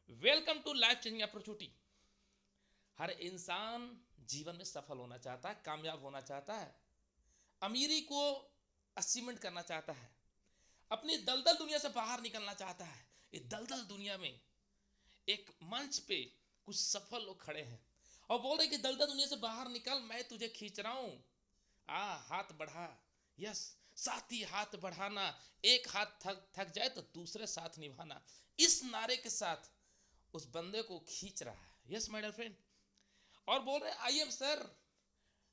Welcome to life changing opportunity. हर इंसान जीवन में सफल होना चाहता है, कामयाब होना चाहता है, अमीरी को अचीवमेंट करना चाहता है, अपनी दलदल दुनिया से बाहर निकलना चाहता है। इस दलदल दुनिया में एक मंच पे कुछ सफल लोग खड़े हैं और बोल रहे कि दलदल दुनिया से बाहर निकल, मैं तुझे खींच रहा हूं। हाथ बढ़ा। यस, साथी हाथ बढ़ाना। एक हाथ थक थक जाए तो दूसरे साथ निभाना। इस नारे के साथ उस बंदे को खींच रहा है। Yes my dear friend. और बोल रहे आई एम सर,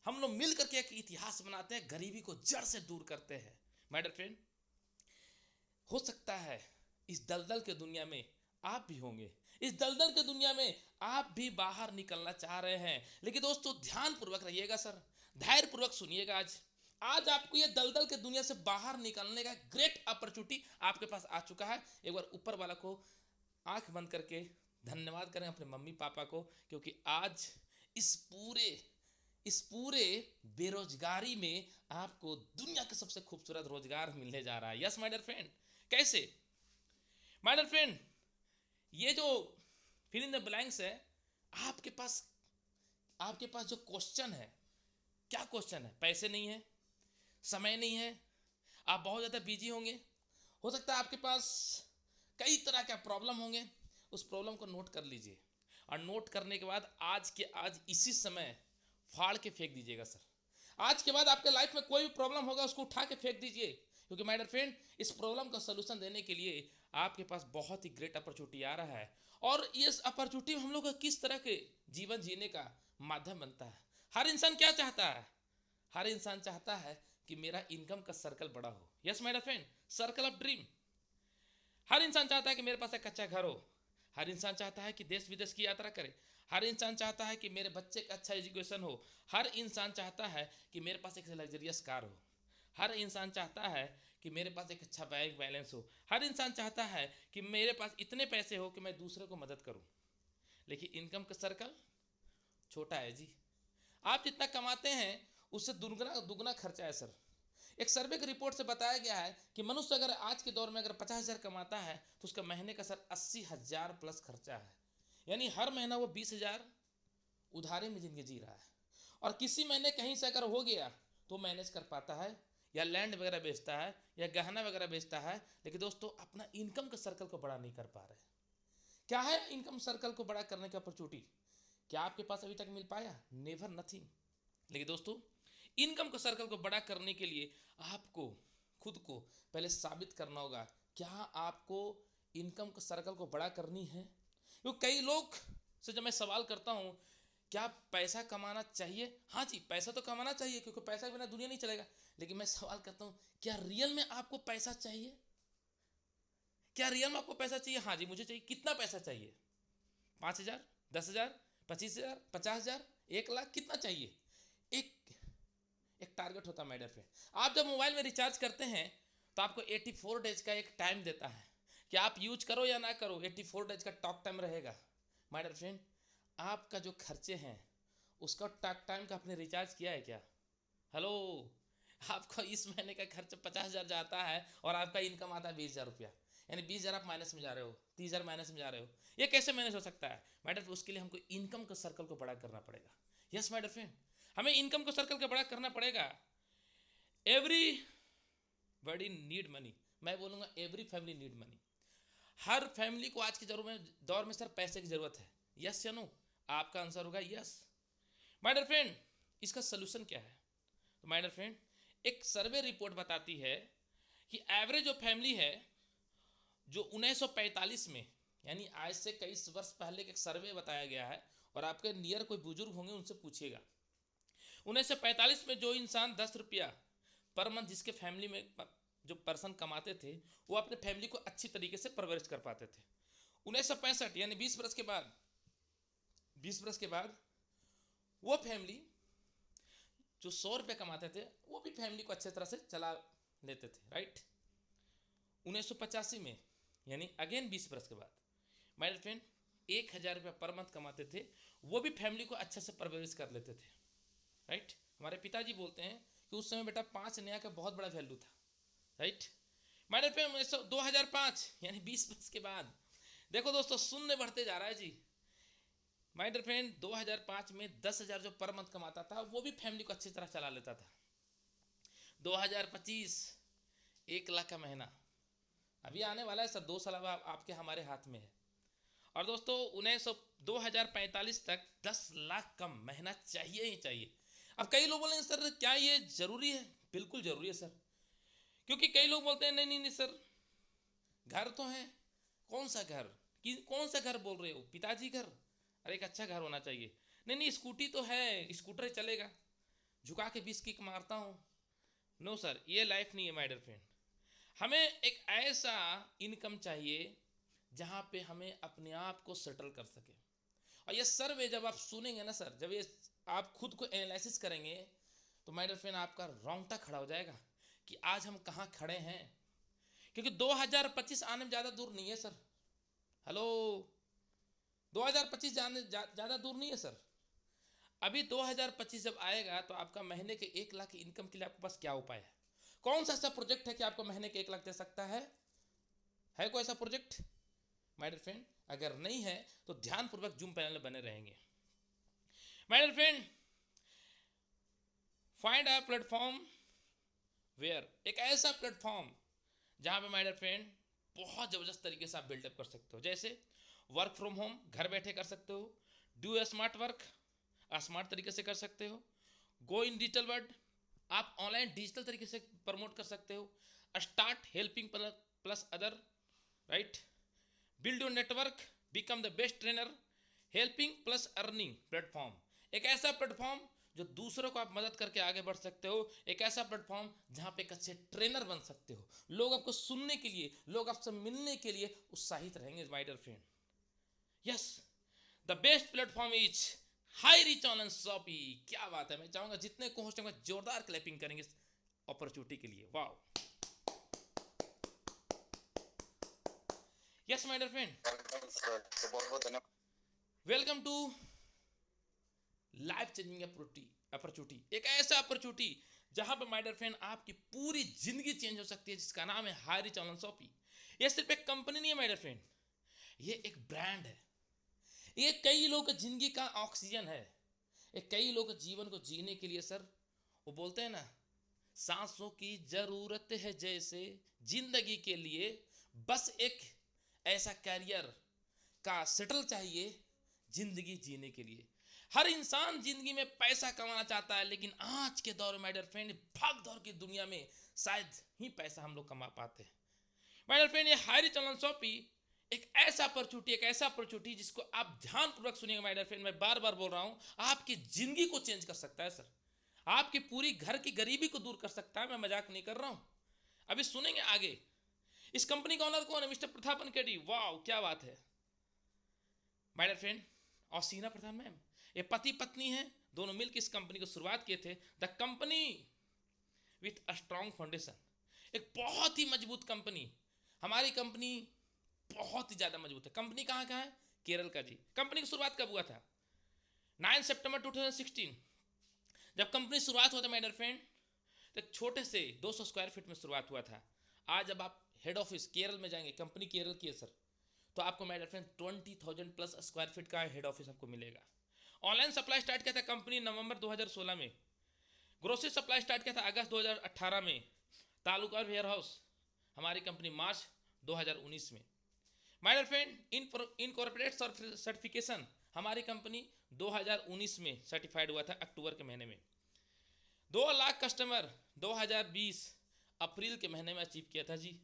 हम लोग मिल करके एक इतिहास बनाते हैं, गरीबी को जड़ से दूर करते हैं। माय डियर फ्रेंड, हो सकता है इस दलदल के दुनिया में आप भी होंगे, इस दलदल के दुनिया में आप भी बाहर निकलना चाह रहे हैं। लेकिन दोस्तों ध्यान पूर्वक रहिएगा सर, धैर्य पूर्वक सुनिएगा। आज आज आपको ये दलदल के दुनिया से बाहर निकलने का ग्रेट अपॉर्चुनिटी आपके पास आ चुका है। एक बार ऊपर वाला को आंख बंद करके धन्यवाद करें अपने मम्मी पापा को, क्योंकि आज इस पूरे बेरोजगारी में आपको दुनिया का सबसे खूबसूरत रोजगार मिलने जा रहा है। Yes my dear friend. कैसे माय डियर फ्रेंड, ये जो फिल इन द ब्लैंक्स है, आपके पास आपके पास जो क्वेश्चन है, क्या क्वेश्चन है? पैसे नहीं है, समय नहीं है, आप बहुत ज़्यादा बिजी होंगे, हो सकता है आपके पास कई तरह के प्रॉब्लम होंगे। उस प्रॉब्लम को नोट कर लीजिए और नोट करने के बाद आज के आज इसी समय फाड़ के फेंक दीजिएगा सर। आज के बाद आपके लाइफ में कोई भी प्रॉब्लम होगा उसको उठा के फेंक दीजिए, क्योंकि माय डियर फ्रेंड इस प्रॉब्लम का सोल्यूशन देने के लिए आपके पास बहुत ही ग्रेट अपॉर्चुनिटी आ रहा है। और इस अपॉर्चुनिटी हम लोग का किस तरह के जीवन जीने का माध्यम बनता है। हर इंसान क्या चाहता है? हर इंसान चाहता है कि मेरा इनकम का सर्कल बड़ा हो। Yes my dear friend, circle of dream. हर इंसान चाहता है कि मेरे पास एक अच्छा घर हो, हर इंसान चाहता है कि देश विदेश की यात्रा करे, हर इंसान चाहता है कि मेरे बच्चे का अच्छा एजुकेशन हो, हर इंसान चाहता है कि मेरे पास एक लग्जरियस कार हो, हर इंसान चाहता है कि मेरे पास एक अच्छा बैंक बैलेंस हो, हर इंसान चाहता है कि मेरे पास इतने पैसे हो कि मैं दूसरे को मदद करूं। लेकिन इनकम का सर्कल छोटा है जी। आप जितना कमाते हैं उससे दुगना दुगना खर्चा है सर। एक सर्वे की रिपोर्ट से बताया गया है कि मनुष्य अगर आज के दौर में अगर 50,000 कमाता है तो उसका महीने का सर 80,000 प्लस खर्चा है। यानी हर महीना वो 20,000 उधारी में जिंदगी जी रहा है। और किसी महीने कहीं से अगर हो गया तो मैनेज कर पाता है, या लैंड वगैरह बेचता है, या गहना वगैरह बेचता है। लेकिन दोस्तों अपना इनकम के सर्कल को बड़ा नहीं कर पा रहे। क्या है इनकम सर्कल को बड़ा करने का अपॉर्चुनिटी? क्या आपके पास अभी तक मिल पाया? Never, nothing. लेकिन दोस्तों इनकम के सर्कल को बड़ा करने के लिए आपको खुद को पहले साबित करना होगा। क्या आपको इनकम के सर्कल को बड़ा करनी है? क्योंकि कई लोग से जब मैं सवाल करता हूँ क्या पैसा कमाना चाहिए, हाँ जी पैसा तो कमाना चाहिए क्योंकि पैसा के बिना दुनिया नहीं चलेगा। लेकिन मैं सवाल करता हूँ क्या रियल में आपको पैसा चाहिए? क्या रियल में आपको पैसा चाहिए? हाँ जी मुझे चाहिए। कितना पैसा चाहिए? 5,000, 10,000, 25,000, 50,000, 1 लाख? कितना चाहिए? एक एक टारगेट होता है माय डियर फ्रेंड। आप जब मोबाइल में रिचार्ज करते हैं तो आपको 84 डेज का एक टाइम देता है कि आप यूज करो या ना करो, 84 डेज का टॉक टाइम रहेगा। माय डियर फ्रेंड, आपका जो खर्चे हैं उसका टॉक टाइम का आपने रिचार्ज किया है क्या? हेलो, आपका इस महीने का खर्च 50,000 जाता है और आपका इनकम आता है 20,000 रुपया। यानी 20,000 आप माइनस में जा रहे हो, 30,000 माइनस में जा रहे हो। ये कैसे मैनेज हो सकता है? मैडम उसके लिए हमको इनकम के सर्कल को बड़ा करना पड़ेगा। यस माय डियर फ्रेंड, हमें इनकम को सर्कल को बड़ा करना पड़ेगा। एवरी बडी नीड मनी। मैं बोलूँगा एवरी फैमिली नीड मनी। हर फैमिली को आज के दौर में सर पैसे की ज़रूरत है। यस या नो? आपका आंसर होगा यस। माय डियर फ्रेंड, इसका सोल्यूशन क्या है? तो माय डियर फ्रेंड, एक सर्वे रिपोर्ट बताती है कि एवरेज जो फैमिली है जो 1945 में, यानी आज से कई वर्ष पहले एक सर्वे बताया गया है, और आपके नियर कोई बुजुर्ग होंगे उनसे पूछिएगा। 1945 में जो इंसान 10 रुपया पर मंथ जिसके फैमिली में जो पर्सन कमाते थे वो अपने फैमिली को अच्छी तरीके से परवरिश कर पाते थे। 1965 यानी 20 वर्ष के बाद वो फैमिली जो 100 रुपये कमाते थे वो भी फैमिली को अच्छे तरह से चला लेते थे, राइट। 1985 में यानी अगेन 20 वर्ष के बाद माय फ्रेंड 1,000 रुपये पर मंथ कमाते थे, वो भी फैमिली को अच्छे से परवरिश कर लेते थे, राइट। हमारे पिताजी बोलते हैं कि उस समय बेटा 5 नया का बहुत बड़ा वैल्यू था, राइट। माय फ्रेंड 2005 यानी 20 वर्ष के बाद देखो दोस्तों, शून्य बढ़ते जा रहा है जी। माय डियर फ्रेंड, 2005 में 10,000 जो पर मंथ कमाता था वो भी फैमिली को अच्छी तरह चला लेता था। 2025 1 लाख का महीना अभी आने वाला है सर, 2 साल अब आपके हमारे हाथ में है। और दोस्तों 2045 तक 10 लाख का महीना चाहिए ही चाहिए। अब कई लोग बोलेंगे सर क्या ये जरूरी है? बिल्कुल जरूरी है सर, क्योंकि कई लोग बोलते हैं नहीं नहीं नहीं सर, घर तो है, कौन सा घर, कौन सा घर बोल रहे हो, पिताजी घर? अरे एक अच्छा घर होना चाहिए। नहीं नहीं स्कूटी तो है, स्कूटर चलेगा, झुका के 20 किक मारता हूँ। नो सर, ये लाइफ नहीं है माय डियर फ्रेंड। हमें एक ऐसा इनकम चाहिए जहाँ पे हमें अपने आप को सेटल कर सके। और ये सर्वे जब आप सुनेंगे ना सर, जब ये आप खुद को एनालिसिस करेंगे तो माय डियर फ्रेंड आपका रोंगटा खड़ा हो जाएगा कि आज हम कहाँ खड़े हैं। क्योंकि 2025 आने में ज़्यादा दूर नहीं है सर। हेलो, 2025 ज़्यादा दूर नहीं है सर। अभी 2025 जब आएगा तो आपका महीने के 1 लाख की इनकम के लिए आपके पास क्या उपाय है? कौन सा ऐसा प्रोजेक्ट है कि आपको महीने के 1 लाख दे सकता है? कोई ऐसा प्रोजेक्ट माय डियर फ्रेंड? अगर नहीं है तो ध्यानपूर्वक जूम पैनल में बने रहेंगे। My dear friend, find a platform where, एक ऐसा प्लेटफॉर्म जहां पे माय डियर फ्रेंड बहुत ज़बरदस्त तरीके से आप बिल्डअप कर सकते हो। जैसे वर्क फ्रॉम होम, घर बैठे कर सकते हो। डू स्मार्ट वर्क, स्मार्ट तरीके से कर सकते हो। गो इन डिजिटल वर्ल्ड, आप ऑनलाइन डिजिटल तरीके से प्रमोट कर सकते हो। Start helping plus other, right. Build your network, become the best trainer, helping plus earning platform, एक ऐसा प्लेटफॉर्म जो दूसरों को आप मदद करके आगे बढ़ सकते हो। एक ऐसा प्लेटफॉर्म जहाँ पे एक अच्छे ट्रेनर बन सकते हो। लोग आपको सुनने के लिए, लोग आपसे मिलने के लिए उत्साहित रहेंगे my dear friend. Yes, the best platform is high rich on shoppe. क्या बात है, मैं चाहूंगा जितने को होस्ट होंगे जोरदार क्लैपिंग करेंगे इस अपॉर्चुनिटी के लिए। Wow, yes my dear friend, बहुत बहुत धन्यवाद। Welcome to life changing opportunity, एक ऐसा अपॉर्चुनिटी जहां पर माय डियर फ्रेंड आपकी पूरी जिंदगी चेंज हो सकती है, जिसका नाम है हाई रिच ऑनलाइन शॉपी। ये सिर्फ एक कंपनी नहीं है माय डियर फ्रेंड, ये एक ब्रांड है। ये कई लोगों की जिंदगी का ऑक्सीजन है। ये कई लोगों के जीवन को जीने के लिए सर, वो बोलते हैं ना, सांसों की जरूरत है जैसे जिंदगी के लिए, बस एक ऐसा कैरियर का सेटल चाहिए जिंदगी जीने के लिए। हर इंसान जिंदगी में पैसा कमाना चाहता है, लेकिन आज के दौर में माय डियर फ्रेंड भाग दौड़ की दुनिया में शायद ही पैसा हम लोग कमा पाते हैं। माय डियर फ्रेंड, ये हाई रिच ऑनलाइन शॉपी एक ऐसा अपॉर्चुनिटी, एक ऐसा अपॉर्चुनिटी जिसको आप ध्यानपूर्वक सुनिएगा माय डियर फ्रेंड। मैं बार बार बोल रहा हूं, आपकी जिंदगी को चेंज कर सकता है सर, आपकी पूरी घर की गरीबी को दूर कर सकता है। मैं मजाक नहीं कर रहा हूं, अभी सुनेंगे आगे। इस कंपनी का ओनर कौन है? Mister Prathapan KD. वाह क्या बात है माय डियर फ्रेंड। और सीना प्रधान मैम, ये पति पत्नी हैं, दोनों मिलकर इस कंपनी को शुरुआत किए थे। The company with a strong foundation, एक बहुत ही मजबूत कंपनी। हमारी कंपनी बहुत ही ज़्यादा मजबूत है। कंपनी कहाँ का है? केरल का जी। कंपनी की शुरुआत कब हुआ था? 9 सितंबर 2016 जब कंपनी शुरुआत हुआ था माय डियर फ्रेंड, तो एक छोटे से 200 स्क्वायर फीट में शुरुआत हुआ था। आज जब आप हेड ऑफिस केरल में जाएंगे, कंपनी केरल की है सर, तो आपको my dear friend 20,000 plus square feet का हेड ऑफिस आपको मिलेगा। ऑनलाइन सप्लाई स्टार्ट किया था कंपनी नवंबर 2016 में। ग्रोसरी सप्लाई स्टार्ट किया था अगस्त 2018 में। तालुका वेयर हाउस हमारी कंपनी मार्च 2019 में। My dear friend, incorporate certification हमारी कंपनी 2019 में सर्टिफाइड हुआ था अक्टूबर के महीने में। 2 लाख कस्टमर 2020 अप्रैल के महीने में अचीव किया था जी।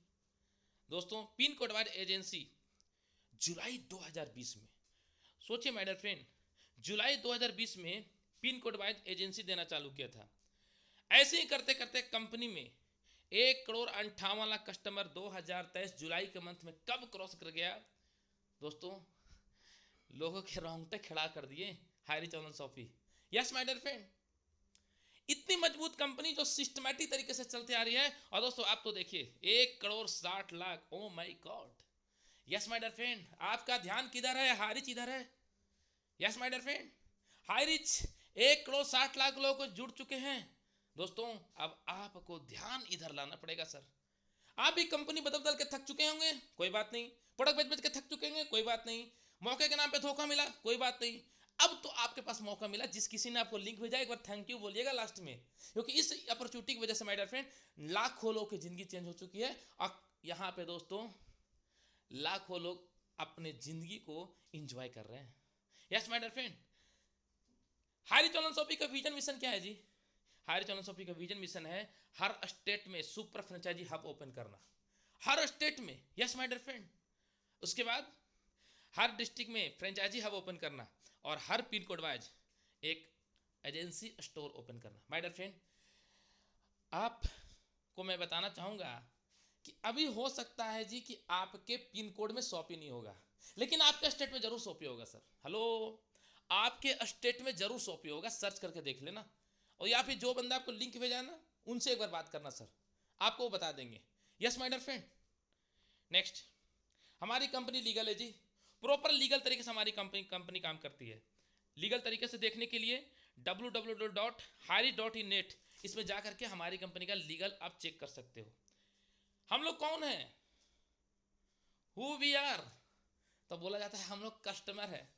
दोस्तों, पिन कोड वाइड एजेंसी जुलाई 2020 में, सोचिए माय डियर फ्रेंड, जुलाई 2020 में पिन कोड वाइज एजेंसी देना चालू किया था। ऐसे ही करते करते कंपनी में 1,58,00,000 कस्टमर 2023 जुलाई के मंथ में कब क्रॉस कर गया दोस्तों? लोगों के रोंगटे खड़ा कर दिए high rich online shoppe. Yes my dear friend, इतनी मजबूत कंपनी जो सिस्टमैटिक तरीके से चलती आ रही है। और दोस्तों आप तो देखिए 1,60,00,000, oh my god. Yes my dear friend, आपका ध्यान किधर है? हाई रिच इधर है। Yes my dear friend, high rich 1,60,00,000 लोगों को जुड़ चुके हैं। दोस्तों अब आपको ध्यान इधर लाना पड़ेगा सर। आप भी कंपनी बदल बदल के थक चुके होंगे, कोई बात नहीं। प्रोडक्ट बेच बेच के थक चुके होंगे, कोई बात नहीं। मौके के नाम पे धोखा मिला, कोई बात नहीं। अब तो आपके पास मौका मिला, जिस किसी ने आपको लिंक भेजा एक बार थैंक यू बोलिएगा लास्ट में, क्योंकि इस अपॉर्चुनिटी की वजह से माय डियर फ्रेंड लाखों लोगों की जिंदगी चेंज हो चुकी है। और यहाँ पे दोस्तों लाखों लोग अपने जिंदगी को एंजॉय कर रहे हैं। यस माय डियर फ्रेंड, हायरी चलन शॉपी का विजन मिशन क्या है जी? हायरी चलन शॉपी का विजन मिशन है हर स्टेट में सुपर फ्रेंचाइजी हब ओपन करना, हर स्टेट में। यस माय डियर फ्रेंड, उसके बाद हर डिस्ट्रिक्ट में फ्रेंचाइजी हब ओपन करना और हर पिन कोड वाइज एक एजेंसी स्टोर ओपन करना। माय डियर फ्रेंड, आपको मैं बताना चाहूँगा कि अभी हो सकता है जी कि आपके पिन कोड में शॉपी नहीं होगा, लेकिन आपके स्टेट में जरूर शॉपी होगा सर। हेलो, आपके स्टेट में जरूर शॉपी होगा, सर्च करके देख लेना। और या फिर जो बंदा आपको लिंक भेजा है ना, उनसे एक बार बात करना सर, आपको वो बता देंगे। Yes my dear friend, next, हमारी कंपनी लीगल है जी, प्रॉपर लीगल तरीके से हमारी कंपनी काम करती है। लीगल तरीके से देखने के लिए www.hyry.in.net इसमें जा करके हमारी कंपनी का लीगल आप चेक कर सकते हो। हम लोग कौन है, हु वी आर, तो बोला जाता है हम लोग कस्टमर है।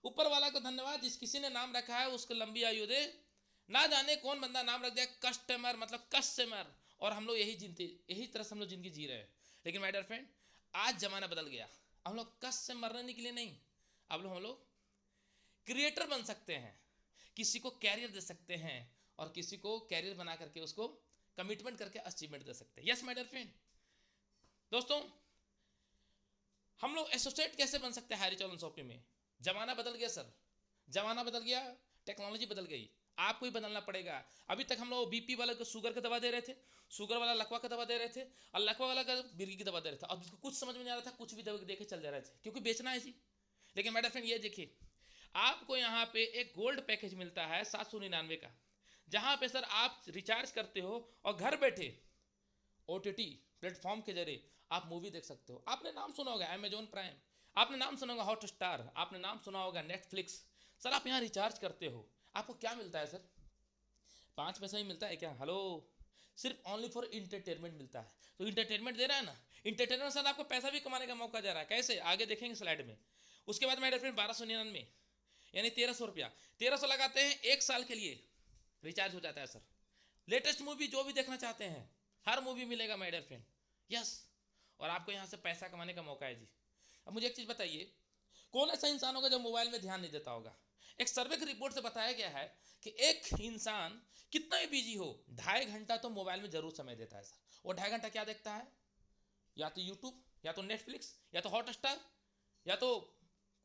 ऊपर वाला को धन्यवाद, जिस किसी ने नाम रखा है उसको लंबी आयु दे। ना जाने कौन बंदा नाम रख दिया कस्टमर, मतलब कस्टमर, और हम लोग यही तरह से हम लोग जिंदगी जी रहे हैं। लेकिन माय डियर फ्रेंड, आज जमाना बदल गया। हम लोग कष्ट से मरने के लिए नहीं, अब हम लोग क्रिएटर बन सकते हैं, किसी को कैरियर दे सकते हैं और किसी को कैरियर बना करके उसको कमिटमेंट करके अचीवमेंट दे सकते हैं। यस माय डियर फ्रेंड, दोस्तों हम लोग एसोसिएट कैसे बन सकते हैं हायरी चलन शॉपी में? जमाना बदल गया सर, जमाना बदल गया, टेक्नोलॉजी बदल गई, आपको ही बदलना पड़ेगा। अभी तक हम लोग बीपी वाले को शुगर का दवा दे रहे थे, शुगर वाला लकवा का दवा दे रहे थे, और लकवा वाला का मिर्गी की दवा दे रहे थे। अब जिसको कुछ समझ में नहीं आ रहा था, कुछ भी दवा देके चल जा रहे थे, क्योंकि बेचना है जी। लेकिन मेरा फ्रेंड ये देखिए, आपको यहाँ पे एक गोल्ड पैकेज मिलता है 799 का, जहाँ पे सर आप रिचार्ज करते हो और घर बैठे OTT प्लेटफॉर्म के जरिए आप मूवी देख सकते हो। आपने नाम सुना होगा अमेजॉन प्राइम, आपने नाम सुना होगा हॉटस्टार, आपने नाम सुना होगा नेटफ्लिक्स। सर आप यहाँ रिचार्ज करते हो, आपको क्या मिलता है सर? 5 पैसा ही मिलता है क्या? हेलो, सिर्फ ओनली फॉर इंटरटेनमेंट मिलता है। तो इंटरटेनमेंट दे रहा है ना, इंटरटेनमेंट सर आपको पैसा भी कमाने का मौका दे रहा है। कैसे, आगे देखेंगे स्लाइड में। उसके बाद मेरे फ्रेंड 1299 यानी 1300 रुपया, 1300 लगाते हैं, 1 साल के लिए रिचार्ज हो जाता है सर। लेटेस्ट मूवी जो भी देखना चाहते हैं हर मूवी मिलेगा माय डियर फ्रेंड। यस, और आपको यहाँ से पैसा कमाने का मौका है जी। अब मुझे एक चीज़ बताइए, कौन ऐसा इंसान होगा जो मोबाइल में ध्यान नहीं देता होगा? एक सर्वे की रिपोर्ट से बताया गया है कि एक इंसान कितना ही बिजी हो, 2.5 घंटा तो मोबाइल में जरूर समय देता है सर। वो 2.5 घंटा क्या देखता है? या तो यूट्यूब, या तो नेटफ्लिक्स, या तो हॉटस्टार, या तो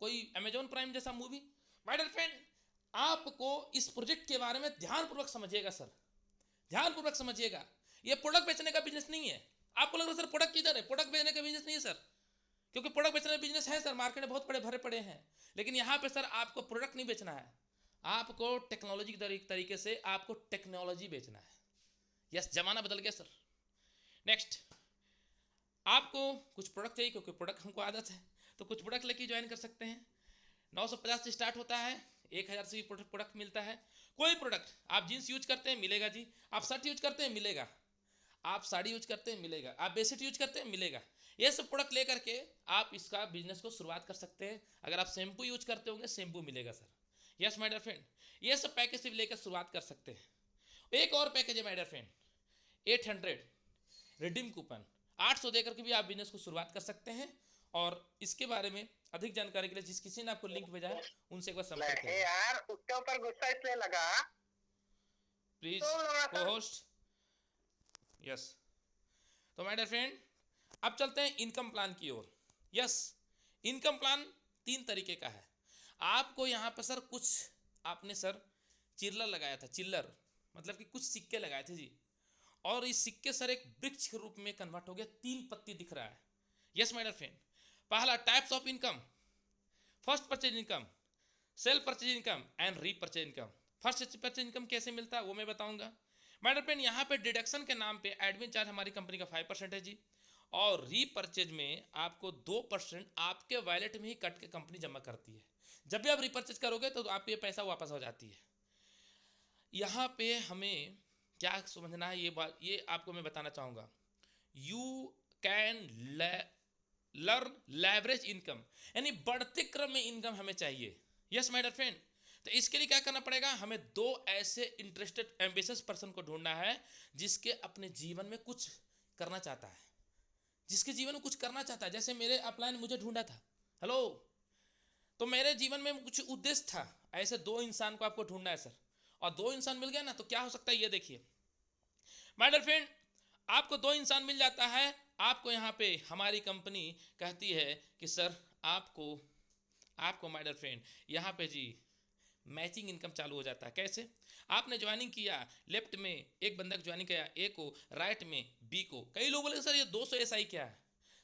कोई अमेजॉन प्राइम जैसा मूवी। माय डियर फ्रेंड, आपको इस प्रोजेक्ट के बारे में ध्यानपूर्वक समझिएगा सर, ध्यानपूर्वक समझिएगा। ये प्रोडक्ट बेचने का बिजनेस नहीं है। आपको लग रहा है सर प्रोडक्ट किधर है, प्रोडक्ट बेचने का बिजनेस नहीं है सर, क्योंकि प्रोडक्ट बेचने का बिजनेस है सर, मार्केट में बहुत बड़े भरे पड़े हैं। लेकिन यहाँ पे सर आपको प्रोडक्ट नहीं बेचना है, आपको टेक्नोलॉजी के तरीके से आपको टेक्नोलॉजी बेचना है। यस, जमाना बदल गया सर। नेक्स्ट, आपको कुछ प्रोडक्ट चाहिए, क्योंकि प्रोडक्ट हमको आदत है, तो कुछ प्रोडक्ट लेके ज्वाइन कर सकते हैं। 950 से स्टार्ट होता है, 1000 से भी प्रोडक्ट मिलता है। कोई प्रोडक्ट, आप जीन्स यूज करते हैं मिलेगा जी, आप शर्ट यूज करते हैं मिलेगा, आप साड़ी यूज करते हैं मिलेगा, आप बेडशीट यूज करते हैं मिलेगा। ये सब प्रोडक्ट लेकर के आप इसका बिजनेस को शुरुआत कर सकते हैं। अगर आप शैम्पू यूज करते होंगे, शैम्पू मिलेगा sir. Yes my dear friend, ये सब पैकेज सिर्फ लेकर शुरुआत कर सकते हैं। एक और पैकेज है my dear friend, 800 redeem coupon, 800 देकर के भी आप बिजनेस को शुरुआत कर सकते हैं। और इसके बारे में अधिक जानकारी के लिए जिस किसी ने आपको लिंक भेजा है उनसे एक बार संपर्क करें। यार उसके ऊपर गुस्सा इसलिए लगा, प्लीज को होस्ट। यस, तो माय डियर फ्रेंड अब चलते हैं इनकम प्लान की ओर। यस, इनकम प्लान 3 तरीके का है। आपको यहाँ पर सर कुछ आपने सर चिल्लर लगाया था, चिल्लर मतलब कि कुछ सिक्के लगाए थे जी, और इस सिक्के सर एक वृक्ष के रूप में कन्वर्ट हो गया, 3 पत्ती दिख रहा है। यस माय डियर फ्रेंड, पहला types of income, first purchase income, cell purchase income and repurchase income. First purchase income कैसे मिलता है वो मैं बताऊंगा। माय डियर फ्रेंड, यहाँ पे डिडक्शन के नाम पे एडमिन चार्ज हमारी कंपनी का 5% है जी, और रीपरचेज में आपको 2% आपके वॉलेट में ही कट के कंपनी जमा करती है। जब भी आप रीपरचेज करोगे तो आपको ये पैसा वापस हो जाती है। यहाँ पे हमें क्या समझना है, ये बात ये आपको मैं बताना चाहूँगा। कैन लर्न लेवरेज इनकम, यानी बढ़ते क्रम में इनकम हमें चाहिए। यस माय डियर फ्रेंड, तो इसके लिए क्या करना पड़ेगा, हमें दो ऐसे इंटरेस्टेड एम्बिशियस पर्सन को ढूंढना है जिसके अपने जीवन में कुछ करना चाहता है, जिसके जीवन में कुछ करना चाहता है। जैसे मेरे अपलाइन मुझे ढूंढा था, हेलो, तो मेरे जीवन में कुछ उद्देश्य था, ऐसे दो इंसान को आपको ढूंढना है सर, और दो इंसान मिल गया ना, तो क्या हो सकता है ये देखिए माय डियर फ्रेंड, आपको दो इंसान मिल जाता है, आपको यहाँ पे हमारी कंपनी कहती है कि सर आपको माय डियर फ्रेंड यहाँ पे जी मैचिंग इनकम चालू हो जाता है। कैसे, आपने ज्वाइनिंग किया, लेफ्ट में एक बंदा को ज्वाइनिंग किया ए को, राइट में बी को। कई लोग बोले सर ये 200 एसआई क्या है।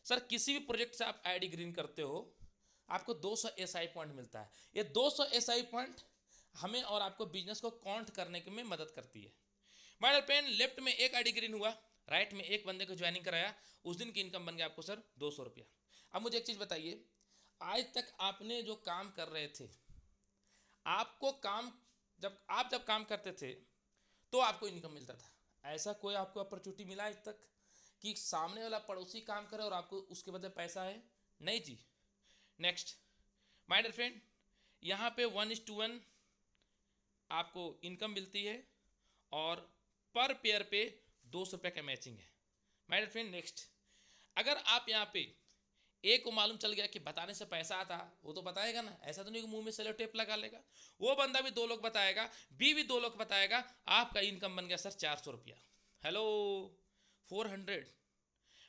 सर किसी भी प्रोजेक्ट से आप आईडी ग्रीन करते हो, आपको 200 एसआई पॉइंट मिलता है। ये 200 एसआई पॉइंट हमें और आपको बिजनेस को काउंट करने में मदद करती है। माय पेन, लेफ्ट में एक आईडी ग्रीन हुआ, राइट में एक बंदे को ज्वाइनिंग कराया, उस दिन की इनकम बन गया आपको सर 200 रुपया। अब मुझे एक चीज़ बताइए, आज तक आपने जो काम कर रहे थे, आपको काम जब काम करते थे तो आपको इनकम मिलता था, ऐसा कोई आपको अपॉर्चुनिटी मिला आज तक कि सामने वाला पड़ोसी काम करे और आपको उसके बदले पैसा है? नहीं जी। नेक्स्ट माय डियर फ्रेंड, यहाँ पे 1:1 आपको इनकम मिलती है और पर पेयर पे 200 रुपये का मैचिंग है। माय डियर फ्रेंड नेक्स्ट, अगर आप यहाँ पे ए को मालूम चल गया कि बताने से पैसा आता, वो तो बताएगा ना, ऐसा तो नहीं कि मुंह में सेलो टेप लगा लेगा, वो बंदा भी 2 लोग बताएगा, बी भी 2 लोग बताएगा, आपका इनकम बन गया सर 400 रुपया। हेलो 400।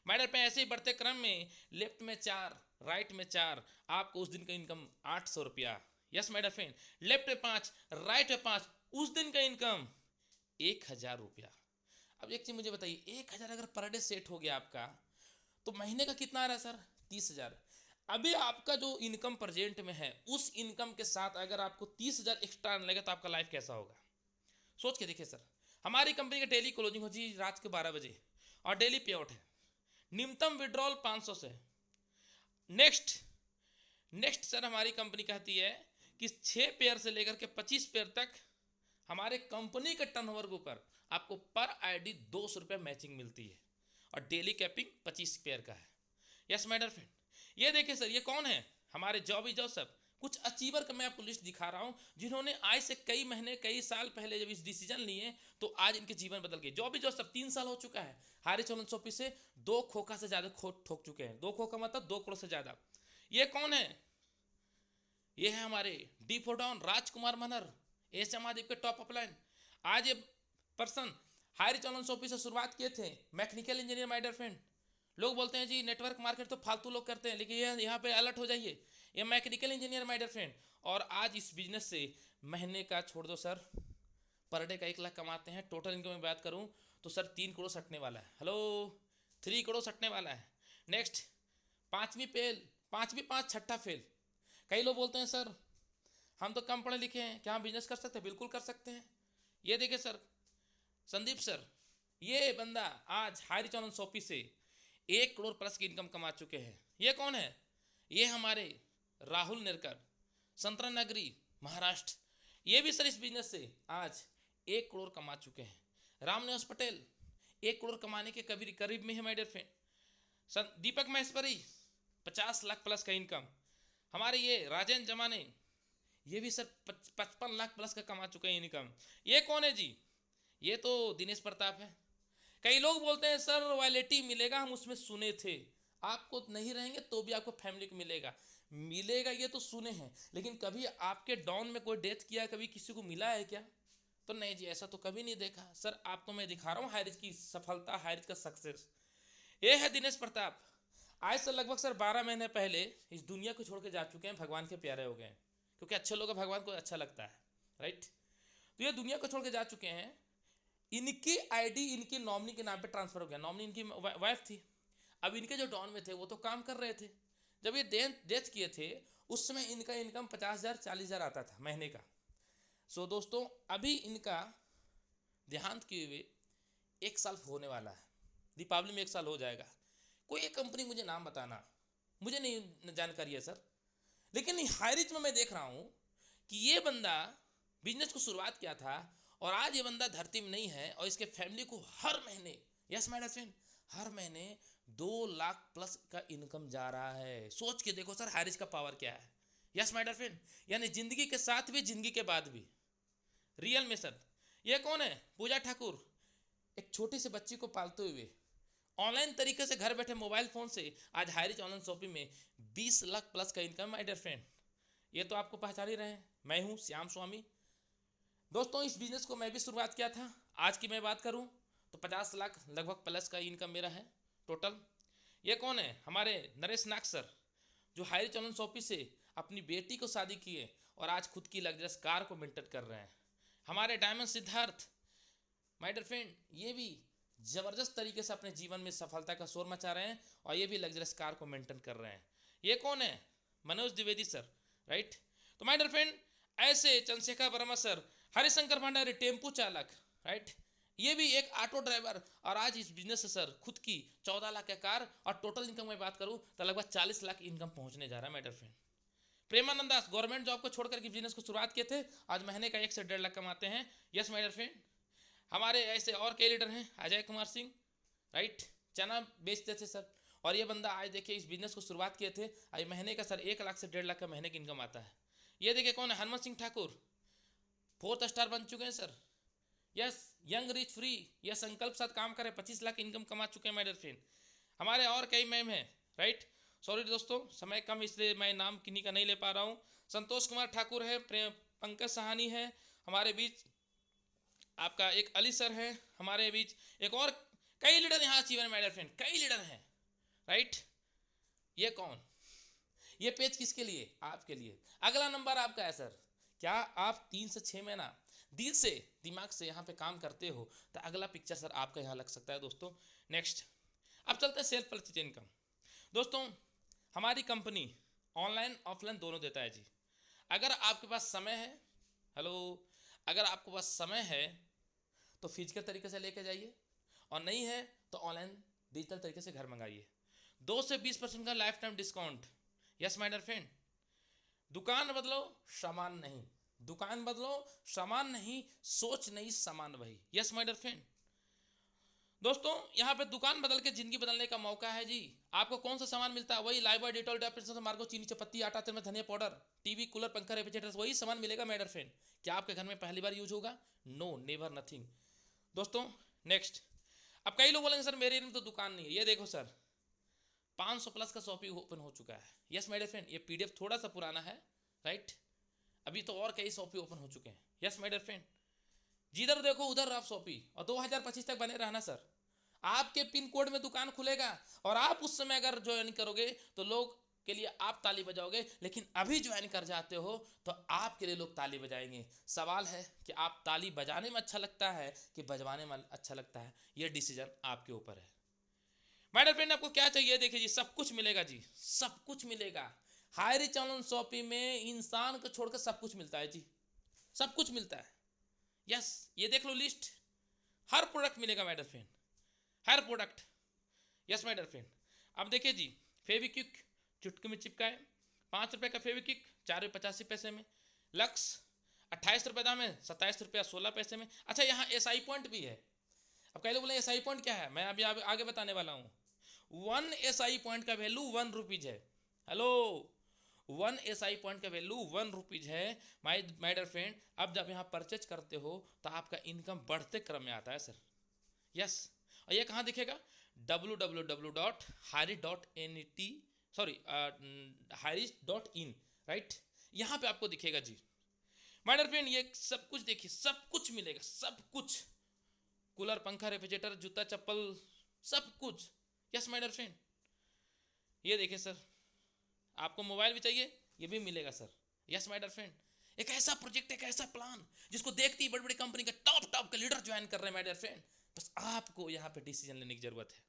माय डियर, ऐसे ही बढ़ते क्रम में लेफ्ट में 4, राइट में 4, आपको उस दिन का इनकम 800 रुपया। Yes my dear friend, left में 5, राइट में 5, उस दिन का इनकम 1000 रुपया। अब एक चीज मुझे बताइए, 1000 अगर पर डे सेट हो गया आपका, तो महीने का कितना आ रहा है सर? 30,000। अभी आपका जो इनकम प्रेजेंट में है, उस इनकम के साथ अगर आपको 30,000 एक्स्ट्रा लगेगा तो आपका लाइफ कैसा होगा? सोच के देखिए सर, हमारी कंपनी का डेली क्लोजिंग हो जी रात के 12 बजे और डेली पे आउट है, न्यूनतम विड्रॉल 500 से। नेक्स्ट सर, हमारी कंपनी कहती है कि 6 पेयर से लेकर के 25 पेयर तक हमारे कंपनी के टर्नओवर के ऊपर आपको पर आईडी 200 रुपये मैचिंग मिलती है और डेली कैपिंग 25 पेयर का है। यस माय डियर फ्रेंड, ये देखिए सर, ये कौन है? हमारे जॉबी जोसेफ, कुछ अचीवर का मैं आपको लिस्ट दिखा रहा हूं जिन्होंने आज से कई महीने कई साल पहले जब इस डिसीजन लिए तो आज इनके जीवन बदल गए। जॉबी जोसेफ 3 साल हो चुका है, हारी चौलन सोपी से 2 खोखा से ज्यादा ठोक चुके हैं। 2 खोखा मतलब 2 करोड़ से ज्यादा। ये कौन है? ये है हमारे डी फोडॉन राजकुमार मनहर, एस महादेव के टॉप अपलाइन। आज ये पर्सन हायरी चौलन सोपी से शुरुआत किए थे, mechanical engineer. My dear friend, लोग बोलते हैं जी नेटवर्क मार्केट तो फालतू लोग करते हैं, लेकिन ये यहाँ पे अलर्ट हो जाइए, ये mechanical engineer my dear friend, और आज इस बिजनेस से महीने का छोड़ दो सर, पर डे का 1 लाख कमाते हैं। टोटल इनकम में बात करूँ तो सर 3 करोड़ सटने वाला है। हेलो 3 करोड़ सटने वाला है। नेक्स्ट, 5वीं फेल, 5वीं पास, छठा फेल। कई लोग बोलते हैं सर हम तो कम पढ़े लिखे हैं, क्या हम बिजनेस कर सकते हैं? बिल्कुल कर सकते हैं। ये देखिए सर, संदीप सर, ये बंदा आज हायरी चौलन सोपी से 1 करोड़ प्लस की इनकम कमा चुके हैं। ये कौन है? ये हमारे राहुल नेरकर, संतरा नगरी महाराष्ट्र, ये भी सर इस बिजनेस से आज 1 करोड़ कमा चुके हैं। रामनिवास पटेल 1 करोड़ कमाने के करीब में है my dear friend. Deepak Maheshwari 50 lakh plus का इनकम। हमारे ये राजेंद्र जमाने, ये भी सर 55 लाख प्लस का कमा चुके हैं इनकम। ये कौन है जी? ये तो दिनेश प्रताप है। कई लोग बोलते हैं सर रॉयल्टी मिलेगा, हम उसमें सुने थे। आपको नहीं रहेंगे तो भी आपको फैमिली को मिलेगा, ये तो सुने हैं, लेकिन कभी आपके डाउन में कोई डेथ किया, कभी किसी को मिला है क्या? तो नहीं जी, ऐसा तो कभी नहीं देखा। सर आपको मैं दिखा रहा हूँ हायरिज की सफलता, हायरिज का सक्सेस। ये है दिनेश प्रताप, आज से लगभग सर 12 महीने पहले इस दुनिया को छोड़ के जा चुके हैं, भगवान के प्यारे हो गए, क्योंकि अच्छे लोग भगवान को अच्छा लगता है, राइट। तो ये दुनिया को छोड़ के जा चुके हैं। इनकी आईडी इनकी नॉमिनी के नाम पे ट्रांसफर हो गया। नॉमिनी इनकी वाइफ थी। अब इनके जो डॉन में थे वो तो काम कर रहे थे। जब ये डेथ किए थे उस समय इनका इनकम 50,000 40,000 आता था महीने का। सो दोस्तों, अभी इनका देहांत किए हुए 1 साल होने वाला है, दीपावली में 1 साल हो जाएगा। कोई एक कंपनी मुझे नाम बताना, मुझे नहीं जानकारी है सर, लेकिन हायरिज में मैं देख रहा हूँ कि ये बंदा बिजनेस को शुरुआत किया था और आज ये बंदा धरती में नहीं है और इसके फैमिली को हर महीने, यस माय डियर फ्रेंड, हर महीने 2 लाख प्लस का इनकम जा रहा है। सोच के देखो सर हारिस का पावर क्या है। यस माय डियर फ्रेंड, यानी जिंदगी के साथ भी जिंदगी के बाद भी रियल में सर। ये कौन है? पूजा ठाकुर, एक छोटी सी बच्ची को पालते हुए ऑनलाइन तरीके से घर बैठे मोबाइल फोन से आज हारिस ऑनलाइन शॉपिंग में 20 लाख प्लस का इनकम। माय डियर फ्रेंड, ये तो आपको पहचान ही रहे हैं, मैं हूं श्याम स्वामी। दोस्तों इस बिजनेस को मैं भी शुरुआत किया था। आज की मैं बात करूं तो 50 लाख लगभग प्लस का इनकम मेरा है टोटल। ये कौन है? हमारे नरेश नाग सर, जो हायरी चलन शॉपी से अपनी बेटी को शादी किए और आज खुद की लग्जरियस कार को मेंटेन कर रहे हैं। हमारे diamond Siddharth, my dear friend, ये भी ज़बरदस्त तरीके से अपने जीवन में सफलता का शोर मचा रहे हैं और ये भी लग्जरियस कार को मेंटेन कर रहे हैं। ये कौन है? Manoj Dwivedi sir, right. तो माय डियर फ्रेंड, ऐसे चंद्रशेखर वर्मा सर, हरिशंकर भंडारी टेम्पू चालक, राइट, ये भी एक ऑटो ड्राइवर और आज इस बिजनेस से सर खुद की 14 लाख का कार और टोटल इनकम में बात करूं तो लगभग 40 लाख इनकम पहुंचने जा रहा है my dear friend. Premanand Das government job को छोड़कर के बिजनेस को शुरुआत किए थे, आज महीने का 1 से 1.5 लाख कमाते हैं। यस माय डियर फ्रेंड, हमारे ऐसे और कई लीडर हैं। अजय कुमार सिंह, राइट, चना बेचते थे सर और ये बंदा आज देखिए इस बिजनेस को शुरुआत किए थे, आज महीने का सर 1 लाख से 1.5 लाख का महीने की इनकम आता है। ये देखिए कौन है? हनुमंत सिंह ठाकुर, 4th स्टार बन चुके हैं sir. Yes, young rich free, यह संकल्प साथ काम करें, 25 लाख इनकम कमा चुके हैं माय डियर फ्रेंड। हमारे और कई मैम हैं, राइट। सॉरी दोस्तों, समय कम इसलिए मैं नाम किन्हीं का नहीं ले पा रहा हूँ। संतोष कुमार ठाकुर है, पंकज सहानी है हमारे बीच, आपका एक अली सर है हमारे बीच, एक और कई लीडर यहाँ जीवन माय डियर फ्रेंड, कई लीडर हैं, राइट। ये कौन? ये पेज किसके लिए? आपके लिए। अगला नंबर आपका है सर। क्या आप 3 से 6 महीना दिल से दिमाग से यहाँ पे काम करते हो तो अगला पिक्चर सर आपका यहाँ लग सकता है दोस्तों। नेक्स्ट, अब चलते हैं सेल्फ परचेज इनकम। दोस्तों हमारी कंपनी ऑनलाइन ऑफलाइन दोनों देता है जी। अगर आपके पास समय है, हेलो, अगर आपके पास समय है तो फिजिकल तरीके से लेके जाइए और नहीं है तो ऑनलाइन डिजिटल तरीके से घर मंगाइए। 2 से 20% का life time discount. Yes my dear friend, दुकान बदलो सामान नहीं, दुकान बदलो सामान नहीं, सोच नहीं सामान वही। यस माय डियर फ्रेंड, दोस्तों यहाँ पे दुकान बदल के जिंदगी बदलने का मौका है जी। आपको कौन सा सामान मिलता है? वही लाइबॉय, डेटॉल, डिटर्जेंट, मार्गो, चीनी, चपत्ती, आटा, तेल में धनिया पाउडर, टीवी, कूलर, पंखा, रेफ्रिजरेटर, वही सामान मिलेगा माय डियर फ्रेंड। क्या आपके घर में पहली बार यूज होगा? No, never, nothing. दोस्तों नेक्स्ट, अब कई लोग बोलेंगे सर मेरे एरिया में तो दुकान नहीं है। ये देखो सर 500 प्लस का शॉपिंग ओपन हो चुका है। यस माय डियर फ्रेंड, ये PDF थोड़ा सा पुराना है, राइट, अभी तो और कई शॉपिंग ओपन हो चुके हैं। यस माय डियर फ्रेंड, जिधर देखो उधर आप शॉपिंग, और 2025 तक बने रहना सर। आपके पिन कोड में दुकान खुलेगा और आप उस समय अगर ज्वाइन करोगे तो लोग के लिए आप ताली बजाओगे, लेकिन अभी ज्वाइन कर जाते हो तो आपके लिए लोग ताली बजाएंगे। सवाल है कि आप ताली बजाने में अच्छा लगता है कि बजवाने में अच्छा लगता है, ये डिसीजन आपके ऊपर है। माय डियर फ्रेंड, आपको क्या चाहिए? देखिए जी, सब कुछ मिलेगा जी, सब कुछ मिलेगा। हायरी चलन शॉपिंग में इंसान को छोड़कर सब कुछ मिलता है जी, सब कुछ मिलता है। यस, ये देख लो लिस्ट, हर प्रोडक्ट मिलेगा माय डियर फ्रेंड, हर product. Yes my dear friend, अब देखिए जी, फेविक्विक चुटकी में चिपकाए, 5 रुपये का फेविक्विक, 4.85 में। लक्स 28 रुपये दाम है, 27 रुपया 16 पैसे में। अच्छा, यहाँ SI पॉइंट भी है। अब कई लोग बोले SI पॉइंट क्या है, मैं अभी आगे बताने वाला हूँ। 1 SI पॉइंट का वैल्यू 1 रुपीज है। हेलो, 1 SI पॉइंट का वैल्यू 1 रुपीज है माय डियर फ्रेंड। अब जब यहाँ परचेज करते हो तो आपका इनकम बढ़ते क्रम में आता है सर। यस, और ये कहाँ दिखेगा? www.hari.net, सॉरी hari.in, राइट, यहाँ पे आपको दिखेगा जी। माय डियर फ्रेंड, ये सब कुछ देखिए, सब कुछ मिलेगा, सब कुछ, कूलर, पंखा, रेफ्रिजरेटर, जूता, चप्पल, सब कुछ। यस माय डियर फ्रेंड, ये देखिए सर, आपको मोबाइल भी चाहिए, ये भी मिलेगा sir. Yes my dear friend, एक ऐसा प्रोजेक्ट, एक ऐसा प्लान जिसको देखती ही बड़ी बड़ी कंपनी के टॉप के लीडर ज्वाइन कर रहे हैं माय डियर फ्रेंड। बस आपको यहाँ पे डिसीजन लेने की जरूरत है।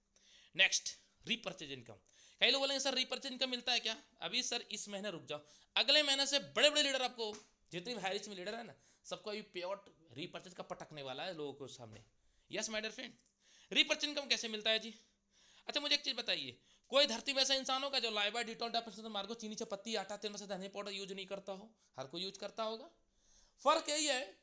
Next, repurchase income. कई लोग बोलेंगे सर रीपर्चेज इनकम मिलता है क्या? अभी सर इस महीने रुक जाओ, अगले महीने से बड़े बड़े लीडर, आपको जितने भी हायरिच में लीडर है ना, सबको अभी पे आउट रीपर्चेज का पटकने वाला है लोगों को सामने। Yes my dear friend, repurchase income कैसे मिलता है जी? अच्छा मुझे एक चीज़ बताइए, कोई धरती में ऐसा इंसान होगा जो लाइबॉय, डेटॉल, डिटर्जेंट, मार्गो, चीनी, चपत्ती, आटा, तेल में से धनिया पाउडर यूज नहीं करता हो? हर कोई यूज करता होगा। फर्क यही है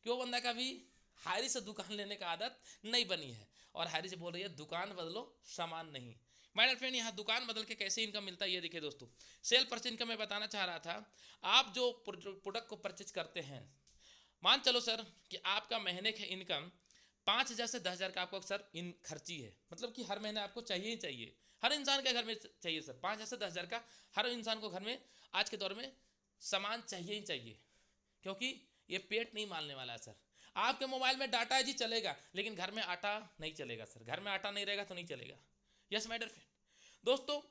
कि वो बंदा कभी हैरी से दुकान लेने का आदत नहीं बनी है, और हैरी से बोल रही है दुकान बदलो सामान नहीं। माय डियर फ्रेंड, यहाँ दुकान बदल के कैसे इनकम मिलता है ये देखिए दोस्तों। सेल परचेज इनकम मैं बताना चाह रहा था। आप जो प्रोडक्ट को परचेज करते हैं, मान चलो सर कि आपका महीने की इनकम 5,000 से 10,000 का आपको सर इन खर्ची है, मतलब कि हर महीने आपको चाहिए ही चाहिए, हर इंसान के घर में चाहिए सर 5,000 से 10,000 का हर इंसान को घर में आज के दौर में सामान चाहिए ही चाहिए, क्योंकि ये पेट नहीं मारने वाला है सर। आपके मोबाइल में डाटा है जी चलेगा, लेकिन घर में आटा नहीं चलेगा सर, घर में आटा नहीं रहेगा तो नहीं चलेगा। यस माय डियर फ्रेंड, दोस्तों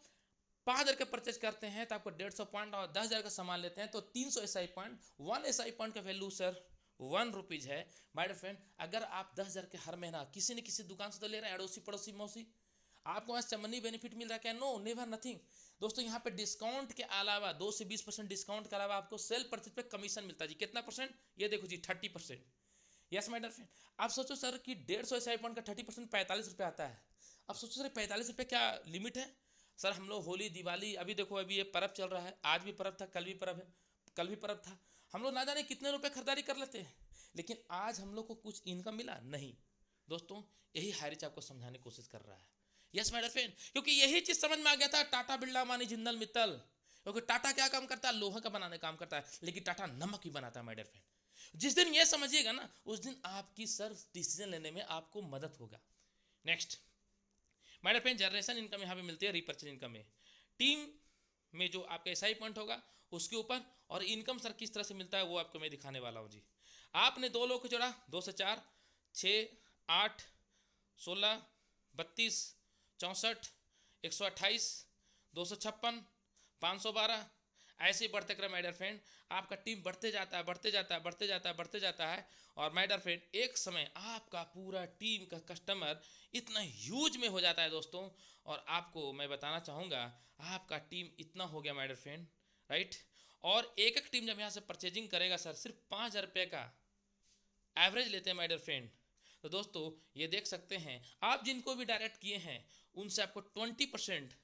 5,000 का परचेज करते हैं तो आपको 150 पॉइंट, और 10,000 का सामान लेते हैं तो 300 SI पॉइंट। 1 SI पॉइंट का वैल्यू सर 1 रुपीज़ है। माय डियर फ्रेंड, अगर आप 10,000 के हर महीना किसी न किसी दुकान से तो ले रहे हैं, अड़ोसी पड़ोसी मौसी, आपको वहाँ चमनी बेनिफिट मिल रहा है क्या? No, never, nothing. दोस्तों यहाँ पे डिस्काउंट के अलावा 2 से 20% डिस्काउंट के अलावा आपको सेल परचेज पे कमीशन मिलता है जी। कितना परसेंट? ये देखो जी 30%। यस माय डियर फ्रेंड, आप सोचो सर कि 150 SI पॉइंट का 30% 45 रुपये आता है। अब सोचो सर 45 रुपये क्या लिमिट है सर? हम लोग होली दिवाली, अभी देखो अभी ये पर्व चल रहा है, आज भी पर्व था, कल भी पर्व है, कल भी पर्व था, हम लोग ना जाने कितने रुपए खरीदारी कर लेते हैं, लेकिन आज हम लोग को कुछ इनकम मिला नहीं। दोस्तों यही हैरिच आपको समझाने की कोशिश कर रहा है। यस माय डियर फ्रेंड, क्योंकि यही चीज समझ में आ गया था टाटा बिरला अम्बानी जिंदल मित्तल। क्योंकि टाटा क्या काम करता है? लोहा का बनाने काम करता है, लेकिन टाटा नमक ही बनाता है माय डियर फ्रेंड। जिस दिन ये समझिएगा ना, उस दिन आपकी सर डिसीजन लेने में आपको मदद होगा। Next my dear friend, generation income यहाँ पे मिलती है रिपर्चेज इनकम में। टीम में जो आपका एसआई पॉइंट होगा उसके ऊपर, और इनकम सर किस तरह से मिलता है वो आपको मैं दिखाने वाला हूँ जी। आपने 2 लोग को जोड़ा, 2 से 4, 6, 8, 16, 32, 64, 128, 256, 512, ऐसे ही बढ़ते क्रम माय डियर फ्रेंड आपका टीम बढ़ते जाता है, बढ़ते जाता है, बढ़ते जाता है, बढ़ते जाता है, और माय डियर फ्रेंड एक समय आपका पूरा टीम का कस्टमर इतना ह्यूज में हो जाता है दोस्तों। और आपको मैं बताना चाहूँगा आपका टीम इतना हो गया माय डियर फ्रेंड, राइट। और एक एक टीम जब यहाँ से परचेजिंग करेगा सर, सिर्फ 5,000 रुपये का एवरेज लेते हैं माय डियर फ्रेंड। तो दोस्तों ये देख सकते हैं आप जिनको भी डायरेक्ट किए हैं उनसे आपको 20%,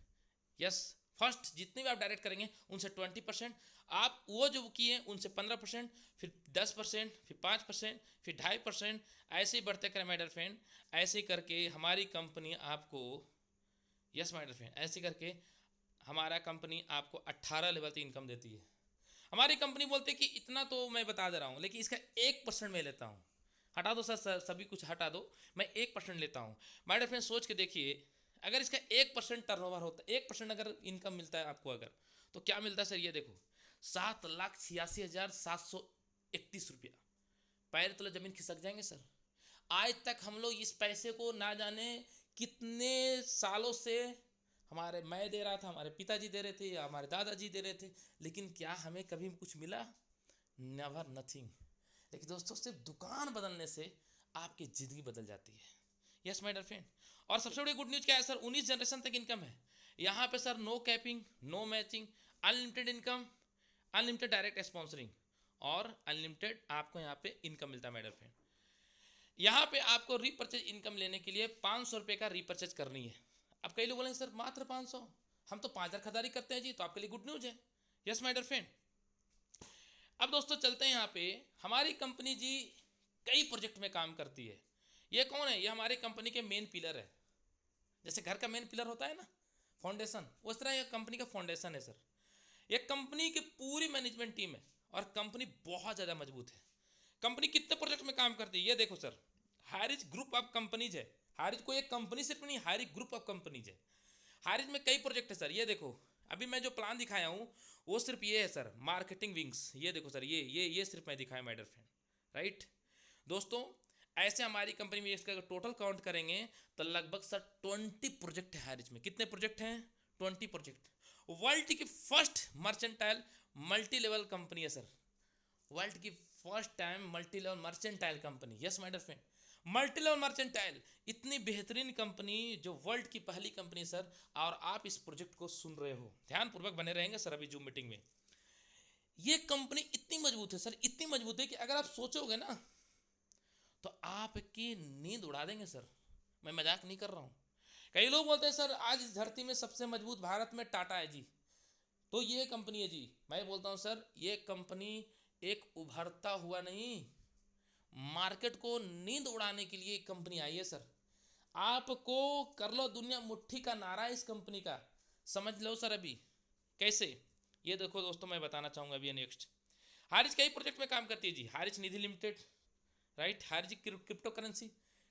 यस फर्स्ट जितने भी आप डायरेक्ट करेंगे उनसे 20%, आप वो जो किए उनसे 15%, फिर 10%, फिर 5%, फिर 2.5%, ऐसे ही बढ़ते करें माय डियर फ्रेंड। ऐसे करके हमारी कंपनी आपको, यस माय डियर फ्रेंड, ऐसे करके हमारा कंपनी आपको 18 लेवल की इनकम देती है। हमारी कंपनी बोलती है कि इतना तो मैं बता दे रहा हूँ, लेकिन इसका 1% मैं लेता हूँ। हटा दो सर, सभी कुछ हटा दो, मैं 1% लेता हूँ। माय डियर फ्रेंड सोच के देखिए, अगर इसका 1% टर्नओवर होता है, 1% अगर इनकम मिलता है आपको अगर, तो क्या मिलता है सर? ये देखो 7,86,731 रुपया। पैर तले जमीन खिसक जाएंगे सर। आज तक हम लोग इस पैसे को ना जाने कितने सालों से हमारे मैं दे रहा था, हमारे पिताजी दे रहे थे, या हमारे दादाजी दे रहे थे, लेकिन क्या हमें कभी कुछ मिला? Never, nothing. लेकिन दोस्तों सिर्फ दुकान बदलने से आपकी ज़िंदगी बदल जाती है। यस माय डियर फ्रेंड, और सबसे बड़ी गुड न्यूज़ क्या है सर? 19 जनरेशन तक इनकम है यहाँ पे sir. No capping, no matching, unlimited income, unlimited direct sponsoring, और अनलिमिटेड आपको यहाँ पे इनकम मिलता है माय डियर फ्रेंड। यहाँ पे आपको रीपर्चेज इनकम लेने के लिए 500 रुपये का रीपर्चेज करनी है। अब कई लोग बोलेंगे सर मात्र 500, हम तो 5,000 खरीदारी करते हैं जी, तो आपके लिए गुड न्यूज़ है। यस माय डियर फ्रेंड, अब दोस्तों चलते हैं यहाँ पे। हमारी कंपनी जी कई प्रोजेक्ट में काम करती है। ये कौन है? ये हमारी कंपनी के मेन पिलर है। जैसे घर का मेन पिलर होता है ना, फाउंडेशन, उस तरह ये कंपनी का फाउंडेशन है सर। ये कंपनी की पूरी मैनेजमेंट टीम है, और कंपनी बहुत ज़्यादा मजबूत है। कंपनी कितने प्रोजेक्ट में काम करती है ये देखो सर। हैरिज ग्रुप ऑफ कंपनीज है। हैरिज कोई एक कंपनी सिर्फ नहीं, हैरिज ग्रुप ऑफ कंपनीज है। हैरिज में कई प्रोजेक्ट है सर। ये देखो अभी मैं जो प्लान दिखाया हूँ वो सिर्फ ये है सर, मार्केटिंग विंग्स। ये देखो सर, ये सिर्फ मैं दिखाया माय डियर फ्रेंड, राइट। दोस्तों ऐसे हमारी कंपनी में इसका टोटल काउंट करेंगे तो लगभग सर 20 प्रोजेक्ट है हैरिज में। कितने प्रोजेक्ट हैं? 20 प्रोजेक्ट। वर्ल्ड की first mercantile multi level company है सर। वर्ल्ड की first time multi level mercantile company. Yes my dear friend, multi level mercantile, इतनी बेहतरीन कंपनी जो वर्ल्ड की पहली कंपनी सर। और आप इस प्रोजेक्ट को सुन रहे हो, ध्यानपूर्वक बने रहेंगे सर अभी जूम मीटिंग में। ये कंपनी इतनी मजबूत है सर, इतनी मजबूत है कि अगर आप सोचोगे ना तो आपकी नींद उड़ा देंगे सर। मैं मजाक नहीं कर रहा हूँ। कई लोग बोलते हैं सर आज इस धरती में सबसे मजबूत भारत में टाटा है जी, तो ये कंपनी है जी। मैं बोलता हूँ सर ये कंपनी एक उभरता हुआ नहीं, मार्केट को नींद उड़ाने के लिए एक कंपनी आई है सर। आपको कर लो दुनिया मुट्ठी का नारा है इस कंपनी का, समझ लो सर। अभी कैसे, ये देखो दोस्तों, मैं बताना चाहूँगा अभी नेक्स्ट। हारिज कई प्रोजेक्ट में काम करती है जी, Hariz Nidhi limited, right. Hariz crypto currency.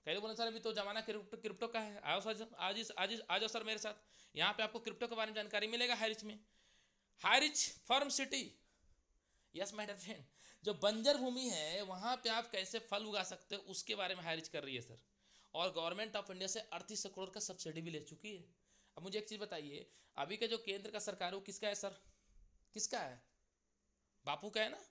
कई लोग बोले सर अभी तो जमाना क्रिप्टो का है, आओ सर आ जाओ सर मेरे साथ, यहाँ पे आपको क्रिप्टो के बारे में जानकारी मिलेगा हारिज में। Hariz farm city, yes my dear friend, जो बंजर भूमि है वहाँ पे आप कैसे फल उगा सकते हो उसके बारे में हारिज कर रही है सर। और गवर्नमेंट ऑफ इंडिया से 38 करोड़ का सब्सिडी भी ले चुकी है। अब मुझे एक चीज़ बताइए, अभी का जो केंद्र का सरकार है वो किसका है सर? किसका है? बापू का है ना।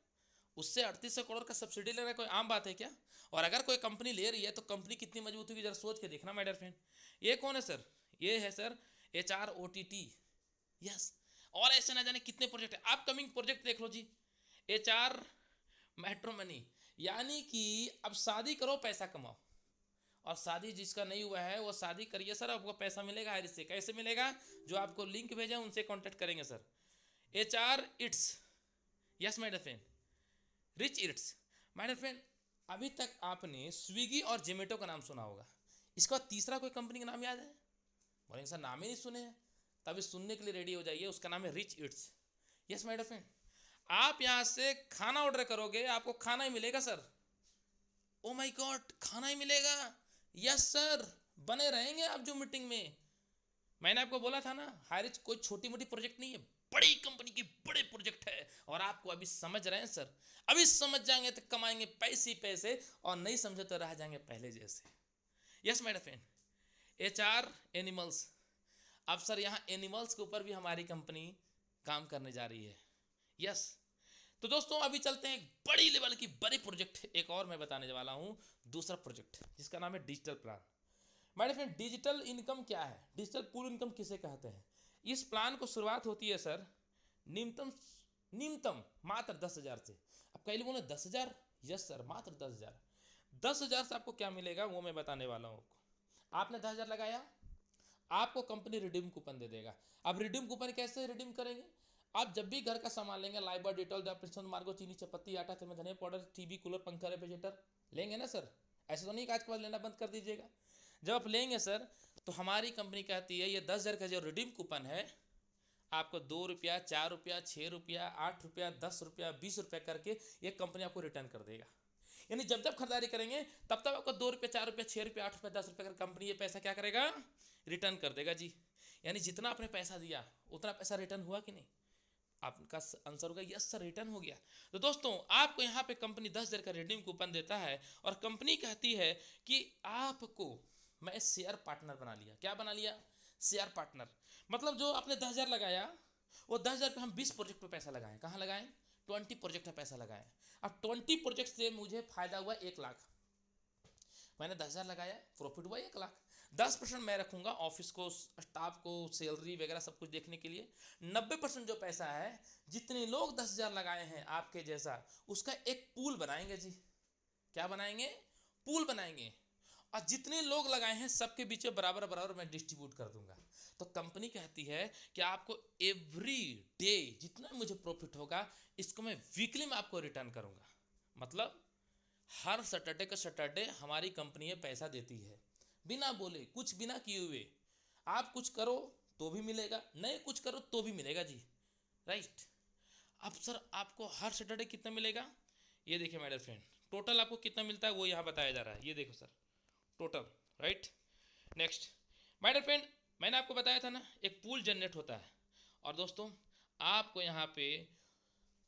उससे 38 करोड़ का सब्सिडी ले रहा है, कोई आम बात है क्या? और अगर कोई कंपनी ले रही है तो कंपनी कितनी मजबूत होगी, जरा सोच के देखना माय डियर फ्रेंड। ये कौन है सर? ये है सर HROTT, यस। और ऐसे ना जाने कितने प्रोजेक्ट है, अपकमिंग प्रोजेक्ट देख लो जी। HR मैट्रोमनी, यानी कि अब शादी करो पैसा कमाओ, और शादी जिसका नहीं हुआ है वो शादी करिए सर, आपको पैसा मिलेगा हारिज से। कैसे मिलेगा? जो आपको लिंक भेजा उनसे कांटेक्ट करेंगे sir. HR its, yes my dear friend, riches. My dear friend, अभी तक आपने स्विगी और जोमेटो का नाम सुना होगा, इसका तीसरा कोई कंपनी का नाम याद है? बोलेंगे सर नाम ही नहीं सुने हैं, तभी सुनने के लिए रेडी हो जाइए, उसका नाम है riches. Yes my dear friend, आप यहाँ से खाना ऑर्डर करोगे आपको खाना ही मिलेगा सर। ओ माय गॉड, खाना ही मिलेगा? यस सर, बने रहेंगे आप जो मीटिंग में। मैंने आपको बोला था ना, हारिज कोई छोटी मोटी प्रोजेक्ट नहीं है, बड़ी कंपनी की बड़े प्रोजेक्ट है। और आपको अभी समझ रहे हैं सर, अभी समझ जाएंगे तो कमाएंगे पैसे पैसे, और नहीं समझे तो रह जाएंगे पहले जैसे। Yes my dear friend, HR animals. अब सर यहाँ एनिमल्स के ऊपर भी हमारी कंपनी काम करने जा रही है। यस, तो दोस्तों अभी चलते हैं एक बड़ी लेवल की बड़ी प्रोजेक्ट, एक और मैं बताने वाला हूँ, दूसरा प्रोजेक्ट जिसका नाम है digital plan. My dear friend, digital income क्या है, डिजिटल पूल इनकम किसे कहते हैं? इस प्लान को शुरुआत होती है सर न्यूनतम मात्र 10,000 से। अब कई लोगों ने 10,000, यस सर मात्र 10,000। 10,000 से आपको क्या मिलेगा वो मैं बताने वाला हूँ आपको। आपने 10,000 लगाया, आपको कंपनी रिडीम कूपन दे देगा। अब रिडीम कूपन कैसे रिडीम करेंगे? आप जब भी घर का सामान लेंगे, लाइबा, डिटॉल, मार्गो, चीनी, चपत्ती, आटा, तेल, धनिया पाउडर, टीवी, कूलर, पंखा, रेफ्रिजरेटर लेंगे ना सर, ऐसे तो नहीं कि आज के बाद लेना बंद कर दीजिएगा। जब आप लेंगे सर तो हमारी कंपनी कहती है ये 10,000 का जो रिडीम कूपन है आपको 2 रुपया, 4 रुपया, 6 रुपया, 8 रुपया, 10 रुपया, 20 रुपया करके ये कंपनी आपको रिटर्न कर देगा। यानी जब जब खरीदारी करेंगे तब तब आपको 2 रुपया, 4 रुपया, 6 रुपया, 8 रुपया, 10 रुपया कर कंपनी ये पैसा क्या करेगा? रिटर्न कर देगा जी। यानी जितना आपने पैसा दिया उतना पैसा रिटर्न हुआ कि नहीं? आपका आंसर होगा यस सर, रिटर्न हो गया। तो दोस्तों आपको यहाँ पे कंपनी 10,000 का रिडीम कूपन देता है, और कंपनी कहती है कि आपको मैं शेयर पार्टनर बना लिया। क्या बना लिया? Share partner. मतलब जो आपने 10,000 लगाया वो 10,000 पे हम 20 प्रोजेक्ट पे पैसा लगाएं। कहाँ लगाएं? 20 प्रोजेक्ट में पैसा लगाएं। अब 20 प्रोजेक्ट से मुझे फायदा हुआ 1 लाख। मैंने 10,000 लगाया, प्रॉफिट हुआ 1 लाख। 10% मैं रखूंगा ऑफिस को, स्टाफ को, सैलरी वगैरह सब कुछ देखने के लिए। 90% जो पैसा है, जितने लोग 10,000 लगाए हैं आपके जैसा, उसका एक पूल बनाएंगे जी। क्या बनाएंगे? पूल बनाएंगे, और जितने लोग लगाए हैं सबके बीच में बराबर बराबर मैं डिस्ट्रीब्यूट कर दूंगा। तो कंपनी कहती है कि आपको एवरी डे जितना मुझे प्रॉफिट होगा इसको मैं वीकली में आपको रिटर्न करूंगा। मतलब हर सैटरडे का सैटरडे हमारी कंपनी ये पैसा देती है, बिना बोले, कुछ बिना किए हुए। आप कुछ करो तो भी मिलेगा, नहीं कुछ करो तो भी मिलेगा जी, राइट। अब सर आपको हर सैटरडे कितना मिलेगा? ये देखिए माय डियर फ्रेंड, टोटल आपको कितना मिलता है वो यहाँ बताया जा रहा है। ये देखो sir total, right. Next my dear friend, मैंने आपको बताया था ना एक पूल जनरेट होता है, और दोस्तों आपको यहाँ पे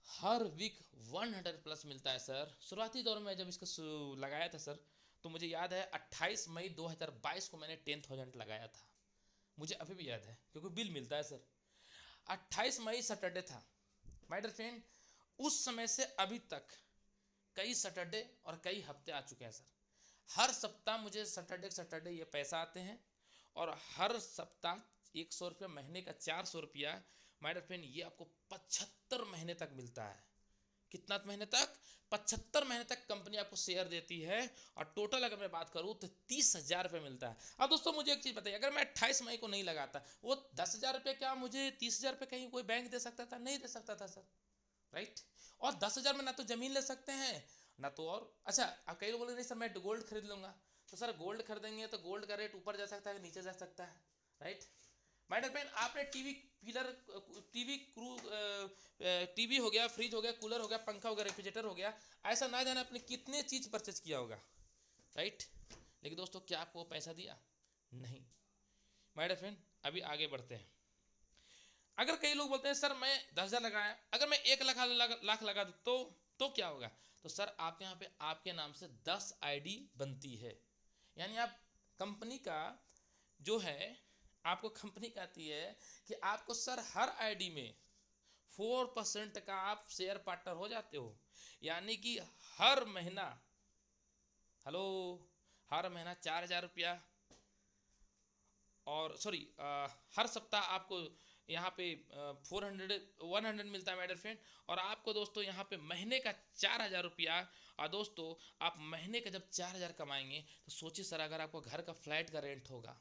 हर वीक 100 प्लस मिलता है सर। शुरुआती दौर में जब इसको लगाया था सर, तो मुझे याद है 28 मई 2022 को मैंने 10,000 लगाया था। मुझे अभी भी याद है क्योंकि बिल मिलता है सर। 28 मई सैटरडे था माय डियर फ्रेंड। उस समय से अभी तक कई सैटरडे और कई हफ्ते आ चुके हैं सर। हर सप्ताह मुझे सैटरडे ये पैसा आते हैं, और हर सप्ताह 100 रुपया, महीने का 400 रुपया माय डियर फ्रेंड, ये आपको 75 महीने तक मिलता है। कितना महीने तक? 75 महीने तक कंपनी आपको शेयर देती है, और टोटल अगर मैं बात करूं तो 30,000 रुपये मिलता है। अब दोस्तों मुझे एक चीज़ बताइए, अगर मैं 28 मई को नहीं लगाता, वो 10,000 रुपये क्या मुझे 30,000 रुपये कहीं कोई बैंक दे सकता था? नहीं दे सकता था सर, राइट। और 10,000 में ना तो ज़मीन ले सकते हैं, ना तो और अच्छा, अब कई लोग बोले नहीं सर मैं गोल्ड खरीद लूँगा, तो सर गोल्ड खरीदेंगे तो गोल्ड का रेट ऊपर जा सकता है, नीचे जा सकता है, राइट। माय डियर फ्रेंड, आपने TV pillar, TV crew, TV हो गया, फ्रिज हो गया, कूलर हो गया, पंखा हो गया, रेफ्रिजरेटर हो गया, ऐसा ना जाने आपने कितने चीज़ परचेज किया होगा, राइट। लेकिन दोस्तों क्या आपको पैसा दिया? नहीं। माय डियर फ्रेंड, अभी आगे बढ़ते हैं। अगर कई लोग बोलते हैं सर मैं 10,000 लगाया, अगर मैं 1 लाख लगा दूँ तो क्या होगा? तो सर आपके यहाँ पे आपके नाम से 10 आईडी बनती है, यानी आप कंपनी का जो है, आपको कंपनी कहती है कि आपको सर हर आईडी में 4% का आप शेयर पार्टनर हो जाते हो, यानी कि हर महीना, हेलो, हर महीना 4,000 रुपया, और सॉरी हर सप्ताह आपको यहाँ पे 100 मिलता है माय डियर फ्रेंड, और आपको दोस्तों यहाँ पे महीने का 4,000 रुपया। और दोस्तों आप महीने का जब 4,000 कमाएंगे तो सोचिए सर, अगर आपको घर का फ्लैट का रेंट होगा,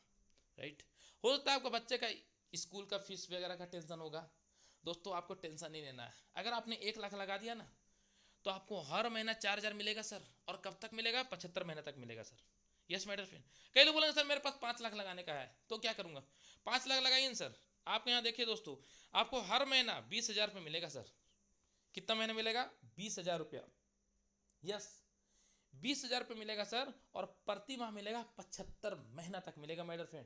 राइट, हो सकता है आपको बच्चे का स्कूल का फीस वगैरह का टेंशन होगा, दोस्तों आपको टेंशन नहीं लेना है। अगर आपने 1 लाख लगा दिया ना, तो आपको हर महीना 4,000 मिलेगा सर, और कब तक मिलेगा? 75 महीने तक मिलेगा sir. Yes my dear friend. कई लोग बोलेंगे सर मेरे पास 5 लाख लगाने का है, तो क्या करूँगा? 5 लाख लगाइए सर। आपके यहाँ देखिए दोस्तों, आपको हर महीना 20,000 रुपये मिलेगा सर। कितना महीना मिलेगा? 20,000 रुपया। यस, 20,000 रुपये मिलेगा सर, और प्रति माह मिलेगा 75 महीना तक मिलेगा माय डियर फ्रेंड।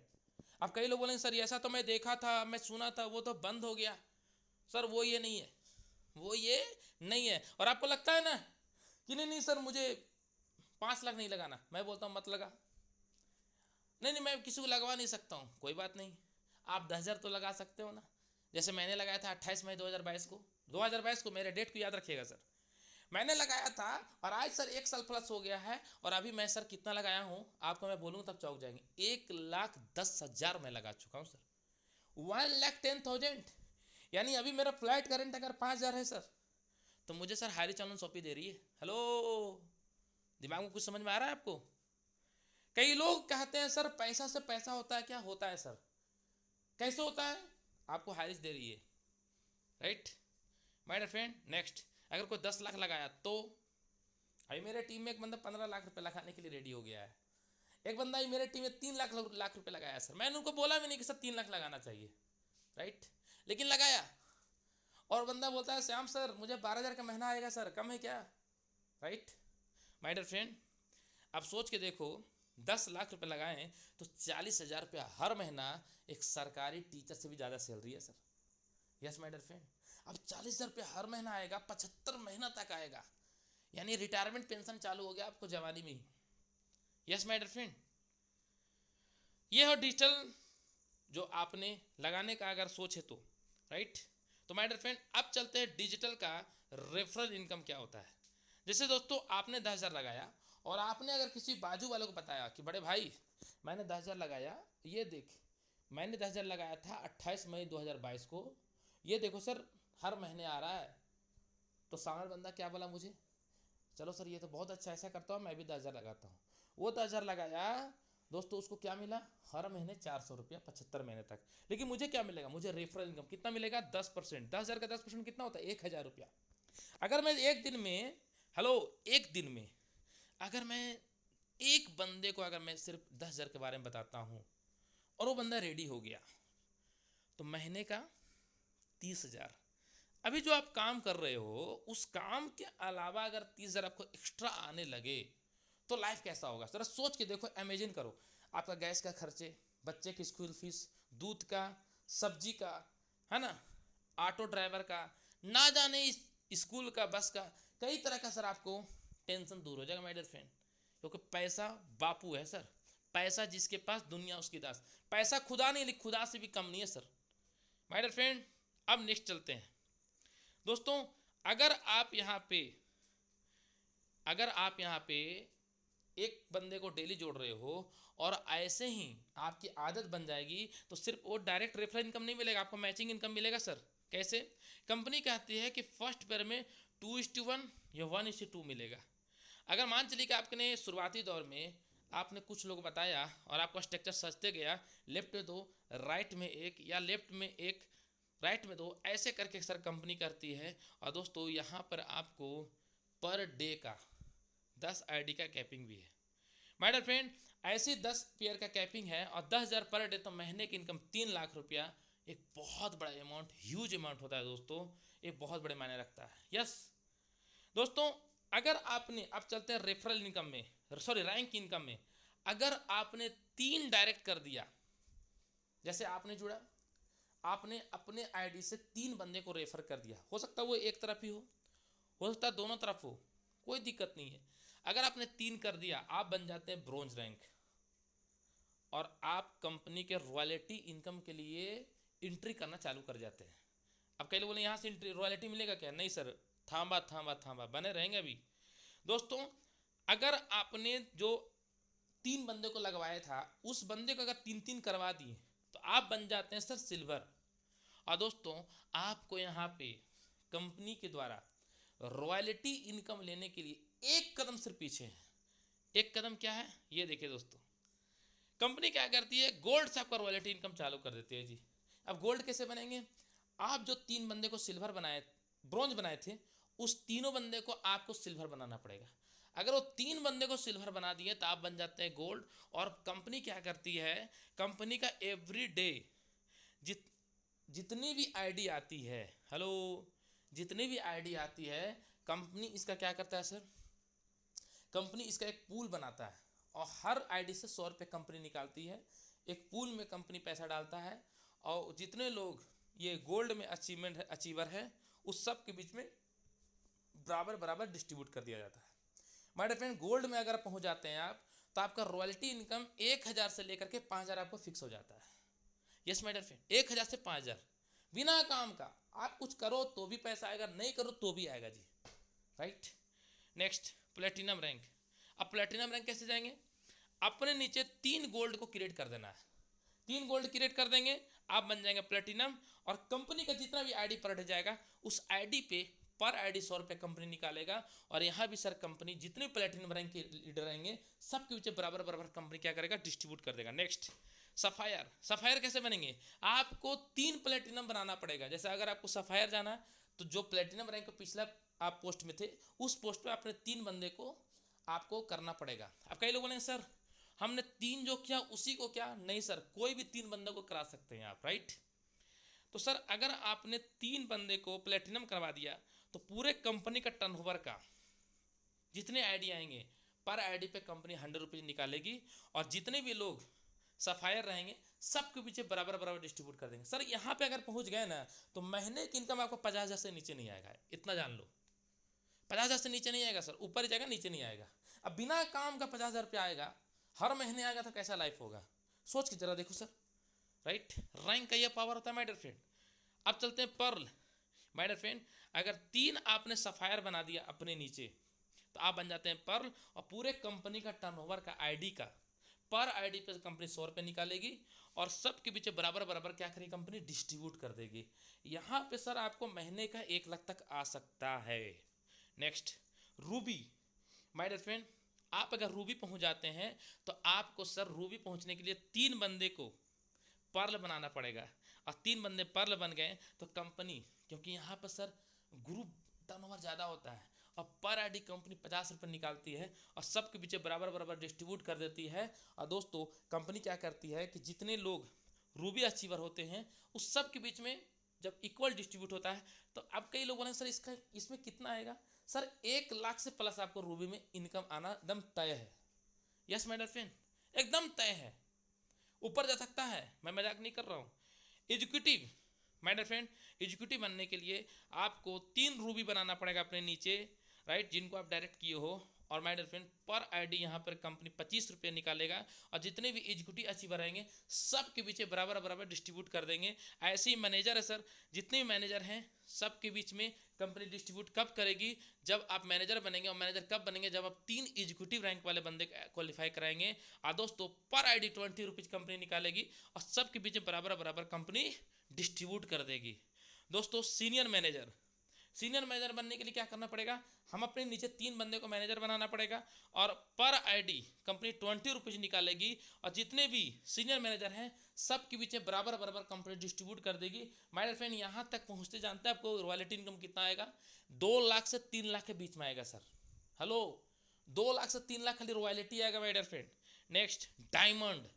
अब कई लोग बोलेंगे सर ऐसा तो मैं देखा था, मैं सुना था, वो तो बंद हो गया। सर वो ये नहीं है, वो ये नहीं है। और आपको लगता है ना कि नहीं नहीं सर मुझे 5 लाख नहीं लगाना, मैं बोलता हूँ मत लगा। नहीं नहीं मैं किसी को लगवा नहीं सकता हूँ, कोई बात नहीं, आप 10,000 तो लगा सकते हो ना। जैसे मैंने लगाया था 28 मई 2022 को, 2022 को, मेरे डेट को याद रखिएगा सर, मैंने लगाया था, और आज सर 1 साल प्लस हो गया है, और अभी मैं सर कितना लगाया हूँ आपको मैं बोलूँगा तब चौंक जाएंगे। 1,10,000 मैं लगा चुका हूँ सर, 1,10,000। यानी अभी मेरा फ्लैट का रेंट अगर 5,000 है सर, तो मुझे सर हायरी चालन सौंपी दे रही है। हेलो, दिमाग में कुछ समझ में आ रहा है आपको? कई लोग कहते हैं सर पैसा से पैसा होता है, क्या होता है सर? कैसे होता है? आपको हायरिस दे रही है, right my dear friend. Next, अगर कोई 10 लाख लगाया तो अभी मेरे टीम में एक बंदा 15 लाख रुपए लगाने के लिए रेडी हो गया है। एक बंदा ही मेरे टीम में 3 लाख रुपए लगाया सर। मैंने उनको बोला भी नहीं कि सर 3 लाख लगाना चाहिए, राइट, लेकिन लगाया। और बंदा बोलता है श्याम सर मुझे 12,000 का महीना आएगा सर, कम है क्या? राइट माय डियर फ्रेंड, अब सोच के देखो, 10 लाख रुपए लगाएं तो 40,000 रुपया हर महीना एक सरकारी टीचर से भी ज़्यादा सैलरी है sir. Yes my dear friend, अब 40,000 रुपया हर महीना आएगा, 75 महीना तक आएगा, यानी रिटायरमेंट पेंशन चालू हो गया आपको जवानी में ही। यस माय डियर फ्रेंड, ये हो डिजिटल जो आपने लगाने का अगर सोच है तो, राइट। तो माय डियर फ्रेंड, अब चलते हैं डिजिटल का रेफरल इनकम क्या होता है। जैसे दोस्तों आपने 10,000 लगाया, और आपने अगर किसी बाजू वालों को बताया कि बड़े भाई मैंने 10,000 लगाया, ये देख मैंने 10,000 लगाया था 28 मई 2022 को, ये देखो सर हर महीने आ रहा है। तो सामने बंदा क्या बोला मुझे? चलो सर ये तो बहुत अच्छा, ऐसा करता हूँ मैं भी 10,000 लगाता हूँ। वो 10,000 लगाया दोस्तों, उसको क्या मिला? हर महीने 400 रुपया 75 महीने तक। लेकिन मुझे क्या मिलेगा? मुझे रेफरल इनकम कितना मिलेगा? 10%। 10,000 का 10% कितना होता है? 1,000 रुपया। अगर मैं एक दिन में, हेलो, एक दिन में अगर मैं एक बंदे को अगर मैं सिर्फ 10,000 के बारे में बताता हूँ और वो बंदा रेडी हो गया, तो महीने का 30,000। अभी जो आप काम कर रहे हो उस काम के अलावा अगर 30,000 आपको एक्स्ट्रा आने लगे तो लाइफ कैसा होगा? जरा सोच के देखो, इमेजिन करो, आपका गैस का खर्चे, बच्चे की स्कूल फीस, दूध का, सब्जी का, है ना, ऑटो ड्राइवर का, ना जाने स्कूल का, बस का, कई तरह का सर आपको टेंशन दूर हो जाएगा माय डियर फ्रेंड। क्योंकि पैसा बापू है सर, पैसा जिसके पास दुनिया उसकी दास। पैसा खुदा नहीं, खुदा से भी कम नहीं है सर माय डियर फ्रेंड। अब नेक्स्ट चलते हैं दोस्तों, अगर आप यहाँ पे एक बंदे को डेली जोड़ रहे हो और ऐसे ही आपकी आदत बन जाएगी, तो सिर्फ वो डायरेक्ट रेफरल इनकम नहीं मिलेगा, आपको मैचिंग इनकम मिलेगा सर। कैसे? कंपनी कहती है कि फर्स्ट पेयर में 2:1 या 1:2 मिलेगा। अगर मान चलिए कि आपने शुरुआती दौर में आपने कुछ लोग बताया और आपका स्ट्रक्चर सजते गया, लेफ्ट में 2, राइट में 1, या लेफ्ट में 1, राइट में 2, ऐसे करके सर कंपनी करती है। और दोस्तों यहाँ पर आपको पर डे का 10 आईडी का कैपिंग भी है माय डियर फ्रेंड। ऐसी 10 पेयर का कैपिंग है और 10,000 पर डे, तो महीने की इनकम 3 लाख रुपया एक बहुत बड़ा अमाउंट, ह्यूज अमाउंट होता है दोस्तों, एक बहुत बड़े मायने रखता है। यस दोस्तों, अगर आपने, अब चलते हैं रेफरल इनकम में, सॉरी रैंक इनकम में, अगर आपने 3 डायरेक्ट कर दिया, जैसे आपने जुड़ा, आपने अपने आईडी से 3 बंदे को रेफर कर दिया, हो सकता है वो एक तरफ ही हो सकता है दोनों तरफ हो, कोई दिक्कत नहीं है। अगर आपने 3 कर दिया, आप बन जाते हैं ब्रोंज रैंक और आप कंपनी के रॉयल्टी इनकम के लिए एंट्री करना चालू कर जाते हैं। अब कई लोग बोले यहाँ से रॉयल्टी मिलेगा क्या? नहीं सर, थांबा बने रहेंगे अभी। दोस्तों, अगर आपने जो 3 बंदे को लगवाया था, उस बंदे को अगर 3-3 करवा दिए, तो आप बन जाते हैं सर सिल्वर। और दोस्तों, आपको यहाँ पे कंपनी के द्वारा रॉयल्टी इनकम लेने के लिए एक कदम सिर्फ पीछे है। एक कदम क्या है ये देखिए दोस्तों, कंपनी क्या करती है, गोल्ड से आपका रॉयल्टी इनकम चालू कर देती है जी। अब गोल्ड कैसे बनेंगे? आप जो 3 बंदे को सिल्वर बनाए, ब्रॉन्ज बनाए थे, उस तीनों बंदे को आपको सिल्वर बनाना पड़ेगा। अगर वो 3 बंदे को सिल्वर बना दिए तो आप बन जाते हैं गोल्ड। और कंपनी क्या करती है, कंपनी का एवरी डे जितनी भी आईडी आती है, हेलो, जितनी भी आईडी आती है, कंपनी इसका क्या करता है सर, कंपनी इसका एक पूल बनाता है और हर आईडी से 100 रुपये कंपनी निकालती है। एक पूल में कंपनी पैसा डालता है और जितने लोग ये गोल्ड में अचीवर है, उस सब के बीच में बराबर डिस्ट्रीब्यूट कर दिया जाता है। माय डियर फ्रेंड, गोल्ड में अगर पहुंच जाते हैं आप, तो आपका रॉयल्टी इनकम 1000 से लेकर के 5000 आपको फिक्स हो जाता है। यस माय डियर फ्रेंड, 1000 से 5000 बिना काम का। आप कुछ करो तो भी पैसा आएगा, नहीं करो तो भी आएगा जी, राइट। Next, platinum rank. अब प्लेटिनम रैंक कैसे जाएंगे? अपने नीचे 3 गोल्ड को क्रिएट कर देना है। 3 गोल्ड क्रिएट कर देंगे, आप बन जाएंगे प्लेटिनम। और कंपनी का जितना भी आईडी पर जाएगा, उस आईडी पे पर आईडी 100 रुपये कंपनी निकालेगा। और यहाँ भी सर कंपनी जितने प्लेटिनम रैंक के लीडर रहेंगे, सबके बीच बराबर कंपनी क्या करेगा, डिस्ट्रीब्यूट कर देगा। Next, sapphire. सफायर कैसे बनेंगे? आपको 3 प्लेटिनम बनाना पड़ेगा। जैसे अगर आपको सफायर जाना है, तो जो प्लेटिनम रैंक पिछला आप पोस्ट में थे, उस पोस्ट पे आपने 3 बंदे को आपको करना पड़ेगा। अब कई लोग बोलेंगे सर हमने 3 जो किया उसी को क्या? नहीं सर, कोई भी 3 बंदों को करा सकते हैं आप, राइट। तो सर अगर आपने 3 बंदे को प्लेटिनम करवा दिया, तो पूरे कंपनी का टर्नओवर का जितने आईडी आएंगे, पर आईडी पे कंपनी 100 रुपये निकालेगी। और जितने भी लोग सफायर रहेंगे, सबके पीछे बराबर डिस्ट्रीब्यूट कर देंगे। सर यहाँ पे अगर पहुँच गए ना, तो महीने की इनकम आपको 50,000 से नीचे नहीं आएगा, इतना जान लो। 50,000 से नीचे नहीं आएगा सर, ऊपर जाएगा, नीचे नहीं आएगा। अब बिना काम का 50,000 रुपया आएगा, हर महीने आएगा, तो कैसा लाइफ होगा? सोच के जरा देखो सर, राइट। रैंक का ये पावर होता है माय डियर फ्रेंड। अब चलते हैं पर्ल। माय डियर फ्रेंड, अगर 3 आपने सफायर बना दिया अपने नीचे, तो आप बन जाते हैं पर्ल। और पूरे कंपनी का टर्नओवर का आईडी का पर आईडी पे कंपनी 100 रुपये निकालेगी और सबके पीछे बराबर क्या करेगी कंपनी, डिस्ट्रीब्यूट कर देगी। यहाँ पे सर आपको महीने का 1 लाख तक आ सकता है। Next, ruby. My dear friend, आप अगर रूबी पहुँच जाते हैं, तो आपको सर रूबी पहुँचने के लिए 3 बंदे को पर्ल बनाना पड़ेगा। और 3 बंदे पर्ल बन गए तो कंपनी, क्योंकि यहाँ पर सर ग्रुप टर्नओवर ज़्यादा होता है और पर आईडी कंपनी 50 रुपये निकालती है और सबके पीछे बराबर डिस्ट्रीब्यूट कर देती है। और दोस्तों कंपनी क्या करती है कि जितने लोग रूबी अचीवर होते हैं, उस सब के बीच में जब इक्वल डिस्ट्रीब्यूट होता है, तो अब कई लोग बोले सर इसमें कितना आएगा? सर 1 लाख से प्लस आपको रूबी में इनकम आना एकदम तय है। यस माय डियर फ्रेंड, एकदम तय है, ऊपर जा सकता है, मैं मजाक नहीं कर रहा हूँ। Executive, my dear friend, executive बनने के लिए आपको 3 रूबी बनाना पड़ेगा अपने नीचे, राइट, जिनको आप डायरेक्ट किए हो। और माय डियर फ्रेंड, पर आईडी यहाँ पर कंपनी 25 रुपये निकालेगा और जितने भी एग्जीक्यूटिव अचीवर रहेंगे, सब के बीच बराबर डिस्ट्रीब्यूट कर देंगे। ऐसे ही मैनेजर है सर, जितने भी मैनेजर हैं सबके बीच में कंपनी डिस्ट्रीब्यूट कब करेगी? जब आप मैनेजर बनेंगे। और मैनेजर कब बनेंगे? जब आप 3 एग्जीक्यूटिव रैंक वाले बंदे क्वालिफाई कराएंगे। और दोस्तों पर आईडी 20 रुपीज़ कंपनी निकालेगी और सबके बीच बराबर कंपनी डिस्ट्रीब्यूट कर देगी। दोस्तों सीनियर मैनेजर बनने के लिए क्या करना पड़ेगा? हम अपने नीचे 3 बंदे को मैनेजर बनाना पड़ेगा और पर आईडी कंपनी 20 रुपीज़ निकालेगी और जितने भी सीनियर मैनेजर हैं सबके बीच बराबर कंपनी डिस्ट्रीब्यूट कर देगी। माय डियर फ्रेंड, यहाँ तक पहुँचते जानते हैं आपको रॉयल्टी इनकम कितना आएगा? 2 लाख से 3 लाख के बीच में आएगा सर। हेलो, 2 लाख से 3 लाख खाली रॉयल्टी आएगा my dear friend. Next diamond,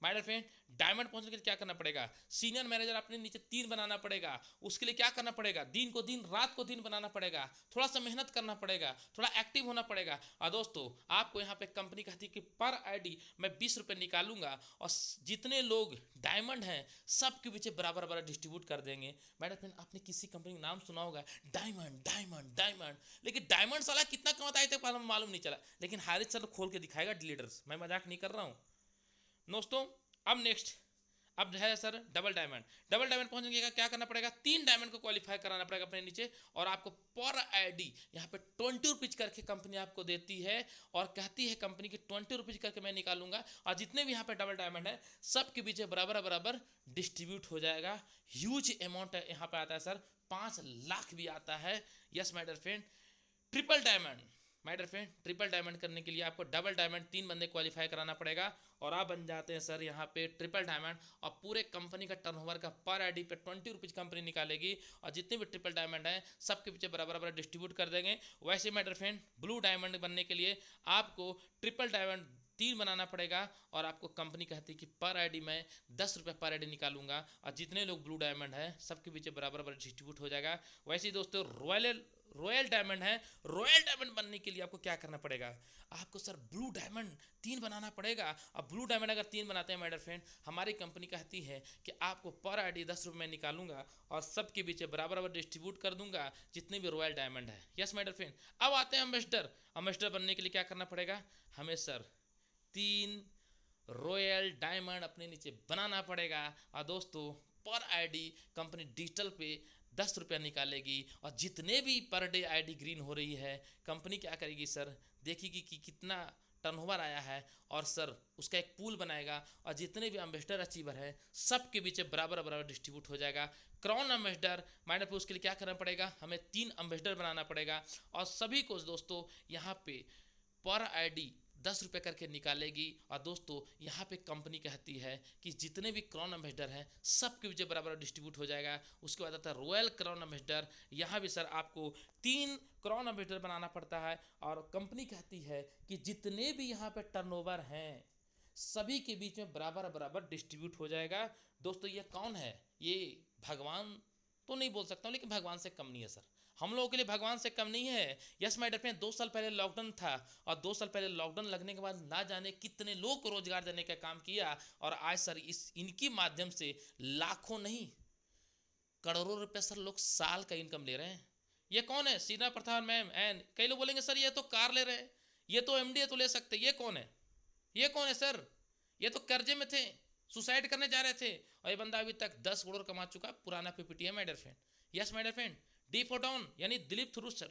my dear friend diamond पहुंचने के लिए क्या करना पड़ेगा, सीनियर मैनेजर अपने नीचे 3 बनाना पड़ेगा। उसके लिए क्या करना पड़ेगा, दिन को दिन रात को दिन बनाना पड़ेगा, थोड़ा सा मेहनत करना पड़ेगा, थोड़ा एक्टिव होना पड़ेगा। और दोस्तों आपको यहाँ पे कंपनी कहती है कि पर आईडी मैं 20 रुपये निकालूंगा और जितने लोग डायमंड हैं सबके पीछे बराबर बराबर डिस्ट्रीब्यूट कर देंगे। माय डियर फ्रेंड आपने किसी कंपनी का नाम सुना होगा डायमंड डायमंड डायमंड, लेकिन डायमंड साला कितना कमाता है तक मालूम नहीं चला, लेकिन हारिस सर खोल के दिखाएगा लीडर्स, मैं मजाक नहीं कर रहा हूँ दोस्तों। अब नेक्स्ट अब है sir double diamond. Double diamond पहुंचने का क्या करना पड़ेगा, 3 डायमंड को क्वालिफाई कराना पड़ेगा अपने नीचे, और आपको पर आईडी यहाँ पे 20 रुपीज करके कंपनी आपको देती है और कहती है कंपनी की 20 रुपीज करके मैं निकालूंगा और जितने भी यहाँ पे डबल डायमंड है सबके पीछे बराबर बराबर डिस्ट्रीब्यूट हो जाएगा। ह्यूज अमाउंट यहाँ पे आता है सर, 5 लाख भी आता है। Yes my dear friend triple diamond, my dear friend triple diamond करने के लिए आपको डबल डायमंड 3 बंदे क्वालिफाई कराना पड़ेगा और आप बन जाते हैं सर यहाँ पे ट्रिपल डायमंड। और पूरे कंपनी का टर्नओवर का पर आईडी पे 20 रुपीज कंपनी निकालेगी और जितने भी ट्रिपल डायमंड हैं सबके पीछे बराबर बराबर डिस्ट्रीब्यूट कर देंगे। वैसे my dear friend blue diamond बनने के लिए आपको ट्रिपल डायमंड 3 बनाना पड़ेगा और आपको कंपनी कहती है कि पर आईडी मैं 10 रुपये पर आईडी निकालूंगा और जितने लोग ब्लू डायमंड है सबके पीछे बराबर बराबर डिस्ट्रीब्यूट हो जाएगा। वैसे ही दोस्तों रॉयल डायमंड है, रॉयल डायमंड बनने के लिए आपको क्या करना पड़ेगा, आपको सर ब्लू डायमंड 3 बनाना पड़ेगा। अब ब्लू डायमंड अगर 3 बनाते हैं माय डियर फ्रेंड हमारी कंपनी कहती है कि आपको पर आईडी 10 रुपये में निकालूंगा और सबके बीच बराबर बराबर डिस्ट्रीब्यूट कर दूंगा जितने भी रॉयल डायमंड है। यस माय डियर फ्रेंड अब आते हैं एम्बेसडर। एम्बेसडर बनने के लिए क्या करना पड़ेगा, हमें सर 3 रॉयल डायमंड अपने नीचे बनाना पड़ेगा और दोस्तों पर आईडी कंपनी डिजिटल पे 10 रुपया निकालेगी और जितने भी पर डे आईडी ग्रीन हो रही है कंपनी क्या करेगी सर, देखेगी कि कितना टर्नओवर आया है और सर उसका एक पूल बनाएगा और जितने भी एम्बेसडर अचीवर है सबके बीच बराबर बराबर डिस्ट्रीब्यूट हो जाएगा। क्राउन एम्बेसडर माइंड पे उसके लिए क्या करना पड़ेगा, हमें 3 एम्बेसडर बनाना पड़ेगा और सभी को दोस्तों यहाँ पे पर आईडी 10 रुपये करके निकालेगी और दोस्तों यहाँ पे कंपनी कहती है कि जितने भी क्राउन एम्बेसडर हैं सबके बीच बराबर डिस्ट्रीब्यूट हो जाएगा। उसके बाद आता है रॉयल क्राउन एम्बेसडर, यहाँ भी सर आपको 3 क्राउन एम्बेसडर बनाना पड़ता है और कंपनी कहती है कि जितने भी यहाँ पे टर्नओवर हैं सभी के बीच में बराबर बराबर डिस्ट्रीब्यूट हो जाएगा। दोस्तों ये कौन है, ये भगवान तो नहीं बोल सकता हूँ लेकिन भगवान से कम नहीं है सर, हम लोगों के लिए भगवान से कम नहीं है। यस माय डियर फ्रेंड 2 साल पहले लॉकडाउन था और 2 साल पहले लॉकडाउन लगने के बाद ना जाने कितने लोगों को रोजगार देने का काम किया और आज सर इनके माध्यम से लाखों नहीं करोड़ों रुपए सर लोग साल का इनकम ले रहे हैं। ये कौन है, सीना प्रधान मैम एंड कई लोग बोलेंगे सर ये तो कार ले रहे हैं, ये तो एमडी तो ले सकते, ये कौन है, ये कौन है सर, ये तो कर्जे में थे, सुसाइड करने जा रहे थे और ये बंदा अभी तक 10 करोड़ कमा चुका, पुराना पीपीटी है my dear friend. Yes my dear friend D photon यानी दिलीप थ्रू सर,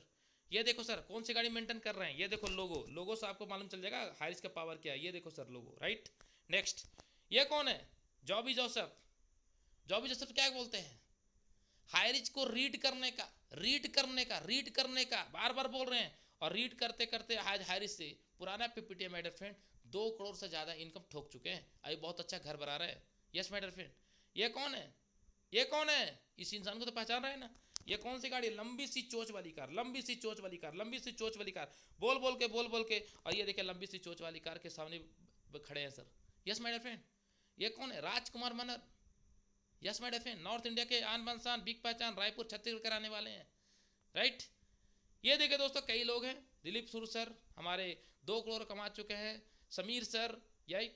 ये देखो सर कौन सी गाड़ी मेंटेन कर रहे हैं, ये देखो लोगो से आपको मालूम चल जाएगा हारिस का पावर क्या है, ये देखो सर लोगो राइट। नेक्स्ट ये कौन है, जॉबी जोसेफ, जॉबी जोसेफ क्या बोलते हैं, हारिस को रीड करने का बार बार बोल रहे हैं और रीड करते करते आज हारिस से पुराना PPT my dear friend 2 crore से ज़्यादा इनकम ठोक चुके हैं, अभी बहुत अच्छा घर बना रहे हैं। यस माय डियर फ्रेंड ये कौन है, ये कौन है, इस इंसान को तो पहचान रहे हैं ना, ये कौन सी गाड़ी, लंबी सी चोच वाली कार, लंबी सी चोच वाली कार, लंबी सी चोच वाली कार, बोल बोल के और ये देखिए लंबी सी चोच वाली कार के सामने खड़े हैं sir. Yes my dear friend ये कौन है, Rajkumar Manar. Yes my dear friend north India के आन बान शान बिग पहचान रायपुर छत्तीसगढ़ कराने वाले हैं राइट। ये देखिए दोस्तों कई लोग हैं, दिलीप सुर सर हमारे 2 करोड़ कमा चुके हैं, समीर सर, यही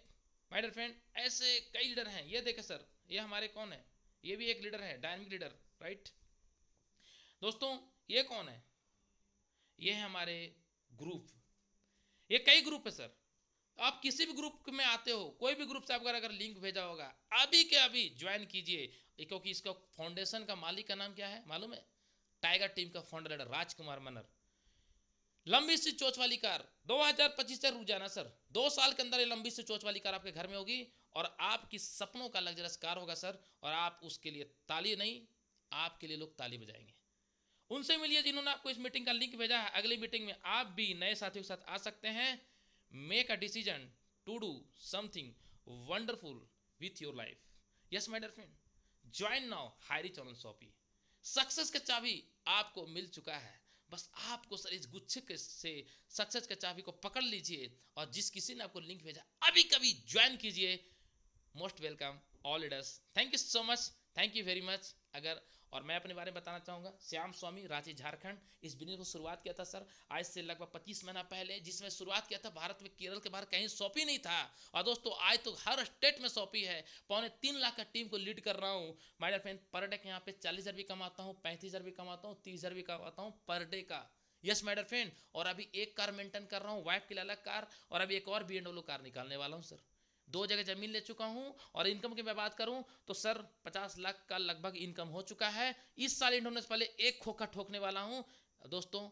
माय डियर फ्रेंड ऐसे कई लीडर हैं। ये देखे सर ये हमारे कौन है, ये भी एक लीडर है, डायनामिक लीडर राइट। दोस्तों ये कौन है, ये है हमारे ग्रुप, ये कई ग्रुप है सर, आप किसी भी ग्रुप में आते हो, कोई भी ग्रुप से आपको अगर लिंक भेजा होगा अभी के अभी ज्वाइन कीजिए, क्योंकि इसका फाउंडेशन का मालिक का नाम क्या है मालूम है, टाइगर टीम का फाउंडर लीडर राजकुमार मनर। लंबी सी चोच वाली कार 2025 से रुक जाना सर, 2 साल के अंदर ये लंबी सी चोच वाली कार आपके घर में होगी और आपकी सपनों का लग्जरियस कार होगा सर, और आप उसके लिए ताली नहीं आपके लिए लोग ताली बजाएंगे। उनसे मिलिए जिन्होंने आपको इस मीटिंग का लिंक भेजा है, अगली मीटिंग में आप भी नए साथियों के साथ आ सकते हैं। Make a decision to do something wonderful with your life. Yes my dear friend join now हायरी चौलन शॉपी, सक्सेस का चाबी आपको मिल चुका है, बस आपको सर इस गुच्छे के से सक्सेस के चाबी को पकड़ लीजिए, और जिस किसी ने आपको लिंक भेजा अभी कभी ज्वाइन कीजिए। Most welcome, all leaders, thank you so much, thank you very much. अगर और मैं अपने बारे में बताना चाहूँगा, श्याम स्वामी, रांची झारखंड। इस बिजनेस को शुरुआत किया था सर आज से लगभग 25 महीना पहले, जिसमें शुरुआत किया था भारत में, केरल के बाहर कहीं शॉपी नहीं था। और दोस्तों आज तो हर स्टेट में शॉपी है। 2.25 लाख का टीम को लीड कर रहा हूँ my dear friend. Per day के यहाँ पे 40,000 भी कमाता हूँ, 35,000 भी कमाता हूँ, 30,000 भी कमाता हूँ पर डे का। Yes my dear friend. और अभी एक कार मेंटेन कर रहा हूँ, वाइफ के लिए अलग कार, और अभी एक और BMW कार निकालने वाला हूँ सर। 2 जगह ज़मीन ले चुका हूँ, और इनकम की मैं बात करूँ तो सर 50 लाख का लगभग इनकम हो चुका है। इस साल इंडोनेशिया से पहले एक खोखा ठोकने वाला हूँ दोस्तों।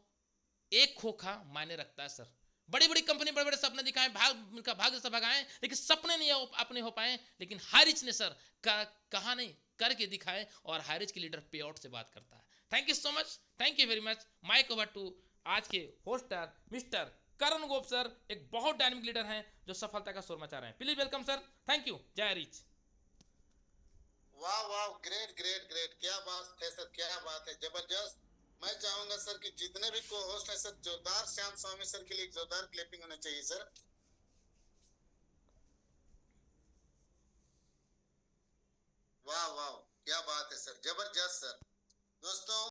एक खोखा मायने रखता है सर। बड़ी बड़ी कंपनी बड़े बड़े सपने दिखाएं, उनका भाग्य से भगाएं, लेकिन सपने नहीं अपने हो पाए। लेकिन हारिच ने सर कहा नहीं, करके दिखाए, और हारिच की लीडर पे आउट से बात करता है। Thank you so much, thank you very much. Mike over to आज के होस्टर मिस्टर करण गोप सर, एक बहुत डायनामिक लीडर हैं जो सफलता का शोर मचा रहे हैं। Please welcome sir, thank you, जय रिच। वाह वाह, ग्रेट ग्रेट ग्रेट, क्या बात है सर, क्या बात है, जबरदस्त। मैं चाहूंगा सर कि जितने भी को होस्ट हैं सर, जोरदार श्याम स्वामी सर के लिए एक जोरदार क्लैपिंग होना चाहिए सर। वाह वाह, क्या बात है सर, जबरदस्त सर। दोस्तों